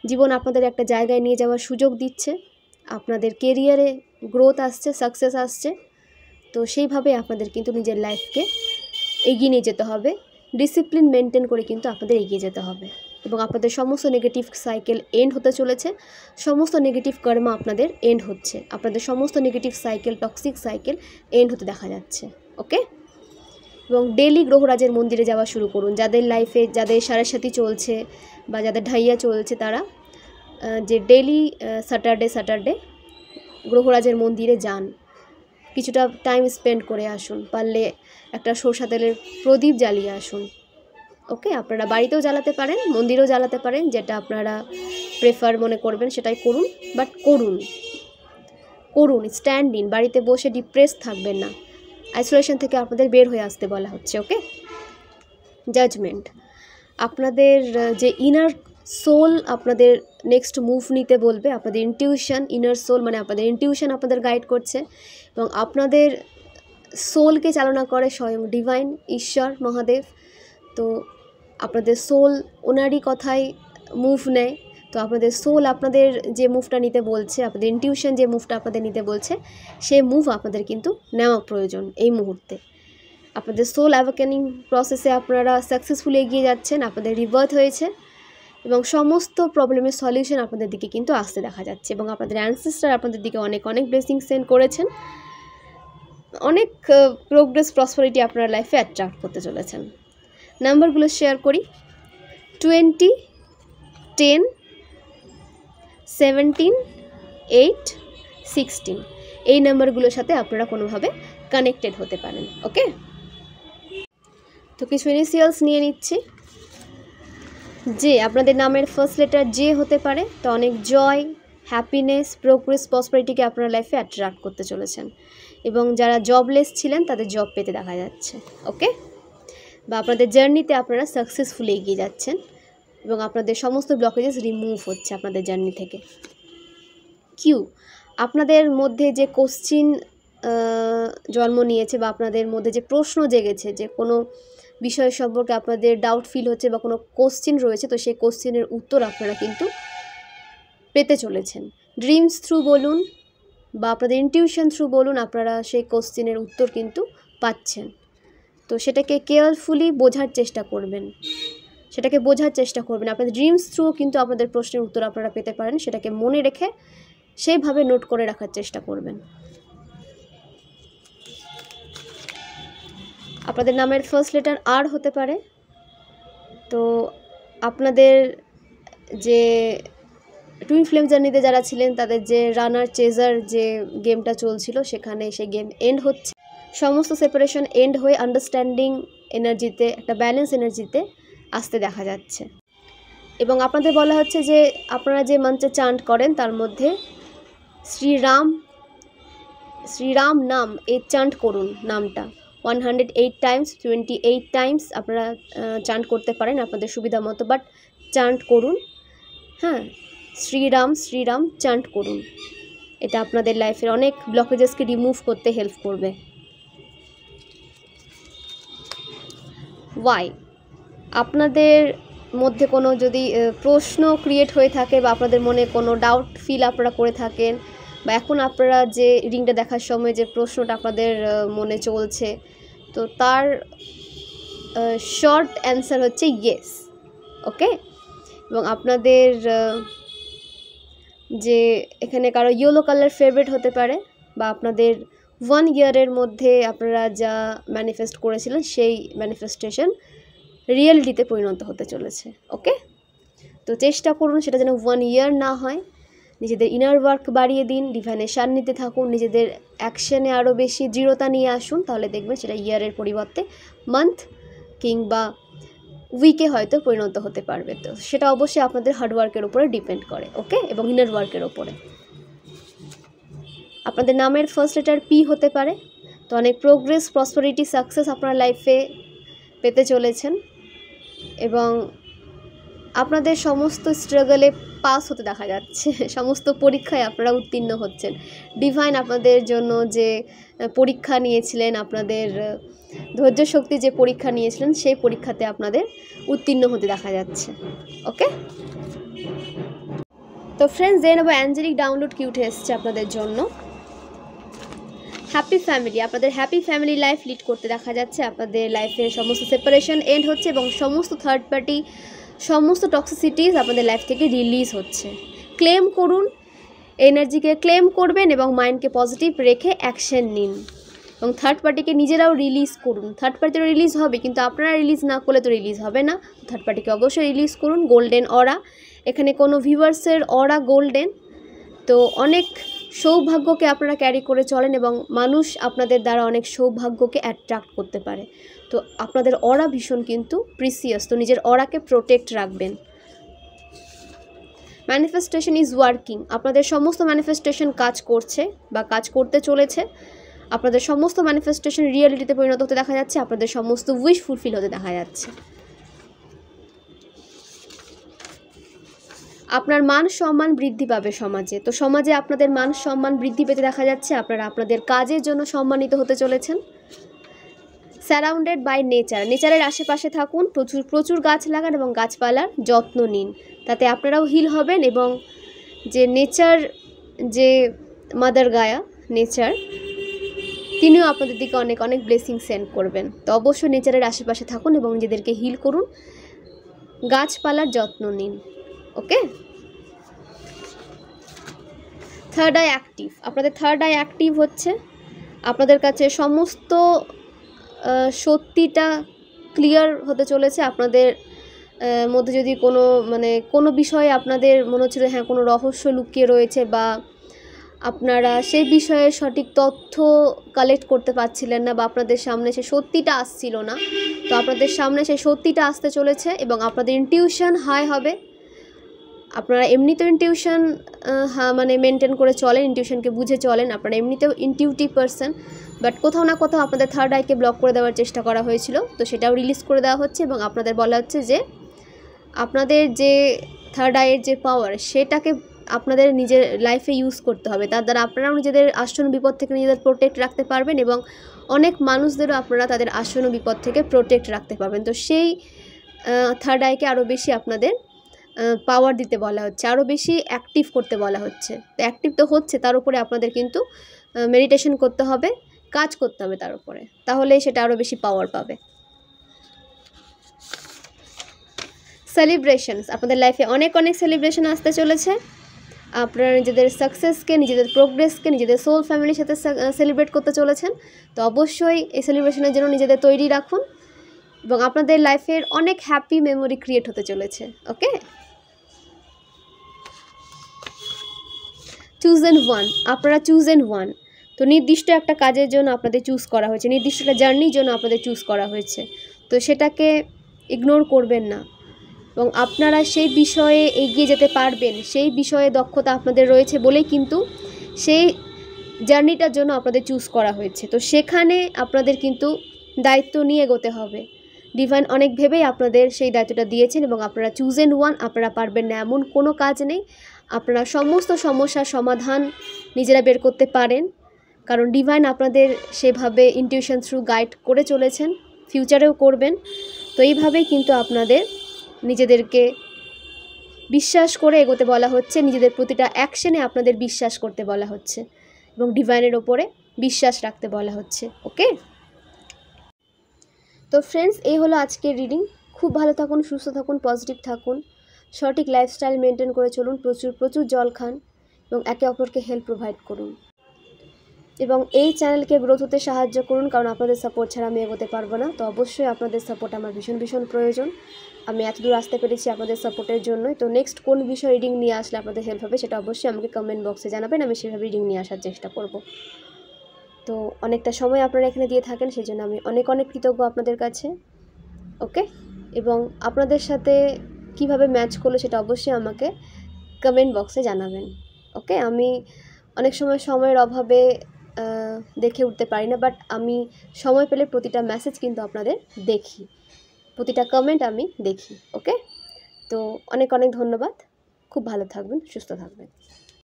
জীবন আপনাদের একটা জায়গায় নিয়ে যাওয়ার সুযোগ দিচ্ছে, আপনাদের কেরিয়ারে গ্রোথ আসছে, সাকসেস আসছে। তো সেইভাবে আপনাদের কিন্তু নিজের লাইফকে এগিয়ে নিয়ে যেতে হবে, ডিসিপ্লিন মেনটেন করে কিন্তু আপনাদের এগিয়ে যেতে হবে। এবং আপনাদের সমস্ত নেগেটিভ সাইকেল এন্ড হতে চলেছে, সমস্ত নেগেটিভ কর্মা আপনাদের এন্ড হচ্ছে, আপনাদের সমস্ত negative cycle, toxic cycle end হতে দেখা যাচ্ছে। ওকে, এবং ডেলি গ্রহরাজের মন্দিরে যাওয়া শুরু করুন। যাদের লাইফে, যাদের সাড়ে চলছে বা যাদের ঢাইয়া চলছে, তারা যে ডেলি স্যাটারডে গ্রহরাজের মন্দিরে যান, কিছুটা টাইম স্পেন্ড করে আসুন, পারলে একটা সরষা তেলের প্রদীপ জ্বালিয়ে আসুন। ওকে, আপনারা বাড়িতেও জ্বালাতে পারেন, মন্দিরেও জ্বালাতে পারেন, যেটা আপনারা প্রেফার মনে করবেন সেটাই করুন, বাট করুন স্ট্যান্ড ইন। বাড়িতে বসে ডিপ্রেস থাকবেন না, আইসোলেশন থেকে আপনাদের বের হয়ে আসতে বলা হচ্ছে। ওকে, জাজমেন্ট, আপনাদের যে ইনার সোল আপনাদের নেক্সট মুভ নিতে বলবে, আপনাদের ইনটিউশন, ইনার সোল মানে আপনাদের ইনটিউশন আপনাদের গাইড করছে, এবং আপনাদের সোলকে চালনা করে স্বয়ং ডিভাইন ঈশ্বর মহাদেব। তো আপনাদের সোল ওনারই কথায় মুভ নেয়। তো আপনাদের সোল আপনাদের যে মুভটা নিতে বলছে, আপনাদের ইনটিউশন যে মুভটা আপনাদের নিতে বলছে, সেই মুভ আপনাদের কিন্তু নেওয়া প্রয়োজন এই মুহূর্তে। আপনাদের সোল অ্যাওয়াকেনিং প্রসেসে আপনারা সাকসেসফুলি এগিয়ে যাচ্ছেন, আপনাদের রিবার্থ হয়েছে, এবং সমস্ত প্রবলেমের সলিউশন আপনাদের দিকে কিন্তু আসতে দেখা যাচ্ছে। এবং আপনাদের অ্যানসেস্টার আপনাদের দিকে অনেক অনেক ব্লেসিং সেন্ড করেছেন, অনেক প্রোগ্রেস, প্রসপারিটি আপনার লাইফে অ্যাট্রাক্ট করতে চলেছেন। নাম্বারগুলো শেয়ার করি, 20, 10, 17, 8, 16 এই নাম্বারগুলোর সাথে আপনারা কোনোভাবে কানেক্টেড হতে পারেন। ওকে, তো কিছু ইনিশিয়ালস নিয়ে নিচ্ছি। যে আপনাদের নামের ফার্স্ট লেটার যে হতে পারে, তো অনেক জয়, হ্যাপিনেস, প্রোগ্রেস, প্রসপারিটিকে আপনার লাইফে অ্যাট্রাক্ট করতে চলেছেন। এবং যারা জবলেস ছিলেন তাদের জব পেতে দেখা যাচ্ছে। ওকে, বা আপনাদের জার্নিতে আপনারা সাকসেসফুলি এগিয়ে যাচ্ছেন এবং আপনাদের সমস্ত ব্লকেজেস রিমুভ হচ্ছে আপনাদের জার্নি থেকে। কিউ, আপনাদের মধ্যে যে কোশ্চিন জন্ম নিয়েছে বা আপনাদের মধ্যে যে প্রশ্ন জেগেছে, যে কোনো বিষয় সম্পর্কে আপনাদের ডাউট ফিল হচ্ছে বা কোনো কোশ্চিন রয়েছে, তো সেই কোশ্চিনের উত্তর আপনারা কিন্তু পেতে চলেছেন। ড্রিমস থ্রু বলুন বা আপনাদের ইনটিউশন থ্রু বলুন, আপনারা সেই কোশ্চিনের উত্তর কিন্তু পাচ্ছেন। তো সেটাকে কেয়ারফুলি বোঝার চেষ্টা করবেন, আপনাদের ড্রিমস থ্রু কিন্তু আপনাদের প্রশ্নের উত্তর আপনারা পেতে পারেন, সেটাকে মনে রেখে সেইভাবে নোট করে রাখার চেষ্টা করবেন। আপনাদের নামের ফার্স্ট লেটার আর হতে পারে, তো আপনাদের যে টুইন ফ্লেম জার্নিতে যারা ছিলেন, তাদের যে রানার চেজার যে গেমটা চলছিল, সেখানে সেই গেম এন্ড হচ্ছে, সমস্ত সেপারেশন এন্ড হয়ে আন্ডারস্ট্যান্ডিং এনার্জিতে, একটা ব্যালেন্স এনার্জিতে আসতে দেখা যাচ্ছে। এবং আপনাদের বলা হচ্ছে যে আপনারা যে মন্ত্রে চান্ট করেন তার মধ্যে শ্রীরাম নাম এই চান্ট করুন, নামটা 108 টাইমস, 28 টাইমস আপনারা চান্ট করতে পারেন আপনাদের সুবিধা মতো, বাট চান্ট করুন। হ্যাঁ, শ্রীরাম চান্ট করুন, এটা আপনাদের লাইফের অনেক ব্লকেজেসকে রিমুভ করতে হেল্প করবে। ওয়াই, আপনাদের মধ্যে কোনো যদি প্রশ্ন ক্রিয়েট হয়ে থাকে বা আপনাদের মনে কোনো ডাউট ফিল আপনারা করে থাকেন, বা এখন আপনারা যে রিডিংটা দেখার সময় যে প্রশ্নটা আপনাদের মনে চলছে, তো তার শর্ট অ্যান্সার হচ্ছে ইয়েস। ওকে, এবং আপনাদের যে এখানে কারো ইয়েলো কালার ফেভারিট হতে পারে, বা আপনাদের 1 ইয়ারের মধ্যে আপনারা যা ম্যানিফেস্ট করেছিলেন সেই ম্যানিফেস্টেশন রিয়েলিটিতে পরিণত হতে চলেছে। ওকে, তো চেষ্টা করুন সেটা যেন 1 ইয়ার না হয়। নিজেদের ইনার ওয়ার্ক বাড়িয়ে দিন, ডিভাইনের সান্নিধ্যে থাকুন, নিজেদের অ্যাকশনে আরও বেশি দৃঢ়তা নিয়ে আসুন, তাহলে দেখবেন সেটা ইয়ারের পরিবর্তে মান্থ কিংবা উইকে হয়তো পরিণত হতে পারবে। তো সেটা অবশ্যই আপনাদের হার্ডওয়ার্কের উপরে ডিপেন্ড করে। ওকে, এবং ইনার ওয়ার্কের ওপরে। আপনাদের নামের ফার্স্ট লেটার পি হতে পারে। তো অনেক প্রোগ্রেস, প্রসপারিটি, সাকসেস আপনার লাইফে পেতে চলেছেন এবং আপনাদের সমস্ত স্ট্রাগলে পাস হতে দেখা যাচ্ছে, সমস্ত পরীক্ষায় আপনারা উত্তীর্ণ হচ্ছেন। ডিভাইন আপনাদের জন্য যে পরীক্ষা নিয়েছিলেন, আপনাদের ধৈর্য শক্তি যে পরীক্ষা নিয়েছিলেন, সেই পরীক্ষাতে আপনাদের উত্তীর্ণ হতে দেখা যাচ্ছে। ওকে, তো ফ্রেন্ডস জেনে নেবো অ্যাঞ্জেলিক ডাউনলোড কি উঠে এসছে আপনাদের জন্য। হ্যাপি ফ্যামিলি, আপনাদের হ্যাপি ফ্যামিলি লাইফ লিড করতে দেখা যাচ্ছে। আপনাদের লাইফের সমস্ত সেপারেশন এন্ড হচ্ছে এবং সমস্ত থার্ড পার্টি, সমস্ত টক্সিসিটিস আপনাদের লাইফ থেকে রিলিজ হচ্ছে। ক্লেম করুন, এনার্জিকে ক্লেম করবেন এবং মাইন্ডকে পজিটিভ রেখে অ্যাকশন নিন এবং থার্ড পার্টিকে নিজেরাও রিলিজ করুন। থার্ড পার্টিরও রিলিজ হবে, কিন্তু আপনারা রিলিজ না করলে তো রিলিজ হবে না। থার্ড পার্টিকে অবশ্যই রিলিজ করুন। গোল্ডেন অরা, এখানে কোনো ভিউয়ার্সের অরা গোল্ডেন। তো অনেক সৌভাগ্যকে আপনারা ক্যারি করে চলেন এবং মানুষ আপনাদের দ্বারা অনেক সৌভাগ্যকে অ্যাট্রাক্ট করতে পারে। তো আপনাদের অরা ভীষণ কিন্তু প্রিসিয়াস, তো নিজের অরাকে প্রোটেক্ট রাখবেন। ম্যানিফেস্টেশন ইজ ওয়ার্কিং, আপনাদের সমস্ত ম্যানিফেস্টেশন কাজ করছে বা কাজ করতে চলেছে। আপনাদের সমস্ত ম্যানিফেস্টেশন রিয়েলিটিতে পরিণত হতে দেখা যাচ্ছে। আপনাদের সমস্ত উইশ ফুলফিল হতে দেখা যাচ্ছে। আপনার মান সম্মান বৃদ্ধি পাবে সমাজে। তো সমাজে আপনাদের মান সম্মান বৃদ্ধি পেতে দেখা যাচ্ছে। আপনারা আপনাদের কাজের জন্য সম্মানিত হতে চলেছেন। সারাউন্ডেড বাই নেচার, নেচারের আশেপাশে থাকুন, প্রচুর প্রচুর গাছ লাগান এবং গাছপালার যত্ন নিন, তাতে আপনারাও হিল হবেন এবং যে নেচার, যে মাদার গায়া নেচার, তিনিও আপনাদের দিকে অনেক অনেক ব্লেসিং সেন্ড করবেন। তো অবশ্যই নেচারের আশেপাশে থাকুন এবং নিজেদেরকে হিল করুন, গাছপালার যত্ন নিন। ওকে, থার্ড আই অ্যাক্টিভ, আপনাদের থার্ড আই অ্যাক্টিভ হচ্ছে। আপনাদের কাছে সমস্ত সত্যিটা ক্লিয়ার হতে চলেছে। আপনাদের মধ্যে যদি কোনো বিষয়ে আপনাদের মনে হচ্ছিল হ্যাঁ কোনো রহস্য লুকিয়ে রয়েছে বা আপনারা সেই বিষয়ে সঠিক তথ্য কালেক্ট করতে পারছিলেন না বা আপনাদের সামনে সেই সত্যিটা আসছিল না, তো আপনাদের সামনে সেই সত্যিটা আসতে চলেছে এবং আপনাদের ইনটিউশন হাই হবে। আপনারা এমনিতেও ইনটিউশন মেনটেন করে চলেন, ইনটিউশনকে বুঝে চলেন। আপনারা এমনিতেও ইনটিউটিভ পারসন, বাট কোথাও না কোথাও আপনাদের থার্ড আইকে ব্লক করে দেওয়ার চেষ্টা করা হয়েছিল, তো সেটাও রিলিজ করে দেওয়া হচ্ছে এবং আপনাদের বলা হচ্ছে যে আপনাদের যে থার্ড আইয়ের যে পাওয়ার, সেটাকে আপনাদের নিজের লাইফে ইউজ করতে হবে। তার দ্বারা আপনারাও নিজেদের আসন্ন বিপদ থেকে নিজেদের প্রোটেক্ট রাখতে পারবেন এবং অনেক মানুষদেরও আপনারা তাদের আসন্ন বিপদ থেকে প্রোটেক্ট রাখতে পারবেন। তো সেই থার্ড আইকে আরও বেশি আপনাদের পাওয়ার দিতে বলা হচ্ছে, আরও বেশি অ্যাক্টিভ করতে বলা হচ্ছে। তো অ্যাক্টিভ তো হচ্ছে, তার উপরে আপনাদের কিন্তু মেডিটেশন করতে হবে, কাজ করতে হবে তার উপরে, তাহলেই সেটা আরও বেশি পাওয়ার পাবে। সেলিব্রেশনস, আপনাদের লাইফে অনেক অনেক সেলিব্রেশন আসতে চলেছে। আপনারা নিজেদের সাকসেসকে, নিজেদের প্রোগ্রেসকে নিজেদের সোল ফ্যামিলির সাথে সেলিব্রেট করতে চলেছেন। তো অবশ্যই এই সেলিব্রেশনের জন্য নিজেদের তৈরি রাখুন এবং আপনাদের লাইফের অনেক হ্যাপি মেমোরি ক্রিয়েট হতে চলেছে। ওকে, চুজেন ওয়ান, আপনারা চুজেন ওয়ান। তো নির্দিষ্ট একটা কাজের জন্য আপনাদের চুজ করা হয়েছে, নির্দিষ্ট একটা জার্নির জন্য আপনাদের চুজ করা হয়েছে। তো সেটাকে ইগনোর করবেন না এবং আপনারা সেই বিষয়ে এগিয়ে যেতে পারবেন। সেই বিষয়ে দক্ষতা আপনাদের রয়েছে বলেই কিন্তু সেই জার্নিটার জন্য আপনাদের চুজ করা হয়েছে। তো সেখানে আপনাদের কিন্তু দায়িত্ব নিয়ে এগোতে হবে। ডিভাইন অনেক ভেবেই আপনাদের সেই দায়িত্বটা দিয়েছেন এবং আপনারা চুজেন ওয়ান। আপনারা পারবেন না এমন কোনো কাজ নেই। আপনারা সমস্ত সমস্যার সমাধান নিজেরা বের করতে পারেন, কারণ ডিভাইন আপনাদের সেভাবে ইনটিউশন থ্রু গাইড করে চলেছেন, ফিউচারেও করবেন। তো এইভাবেই কিন্তু আপনাদের নিজেদেরকে বিশ্বাস করে এগোতে বলা হচ্ছে, নিজেদের প্রতিটা অ্যাকশনে আপনাদের বিশ্বাস করতে বলা হচ্ছে এবং ডিভাইনের ওপরে বিশ্বাস রাখতে বলা হচ্ছে। ওকে, তো ফ্রেন্ডস এই হলো আজকের রিডিং। খুব ভালো থাকুন, সুস্থ থাকুন, পজিটিভ থাকুন, সঠিক লাইফস্টাইল মেনটেন করে চলুন, প্রচুর প্রচুর জল খান এবং একে অপরকে হেল্প প্রোভাইড করুন এবং এই চ্যানেলকে গ্রোথ হতে সাহায্য করুন, কারণ আপনাদের সাপোর্ট ছাড়া আমি এগোতে পারবো না। তো অবশ্যই আপনাদের সাপোর্ট আমার ভীষণ ভীষণ প্রয়োজন। আমি এত দূর আসতে পেরেছি আপনাদের সাপোর্টের জন্যই। তো নেক্সট কোন বিষয় রিডিং নিয়ে আসলে আপনাদের হেল্প হবে সেটা অবশ্যই আমাকে কমেন্ট বক্সে জানাবেন, আমি সেভাবে রিডিং নিয়ে আসার চেষ্টা করব। তো অনেকটা সময় আপনারা এখানে দিয়ে থাকেন, সেই জন্য আমি অনেক অনেক কৃতজ্ঞ আপনাদের কাছে। ওকে, এবং আপনাদের সাথে কিভাবে ম্যাচ করলো সেটা অবশ্যই আমাকে কমেন্ট বক্সে জানাবেন। ওকে, আমি অনেক সময় সময়ের অভাবে দেখে উঠতে পারি না, বাট আমি সময় পেলে প্রতিটা মেসেজ কিন্তু আপনাদের দেখি, প্রতিটা কমেন্ট আমি দেখি। ওকে, তো অনেক অনেক ধন্যবাদ, খুব ভালো থাকবেন, সুস্থ থাকবেন।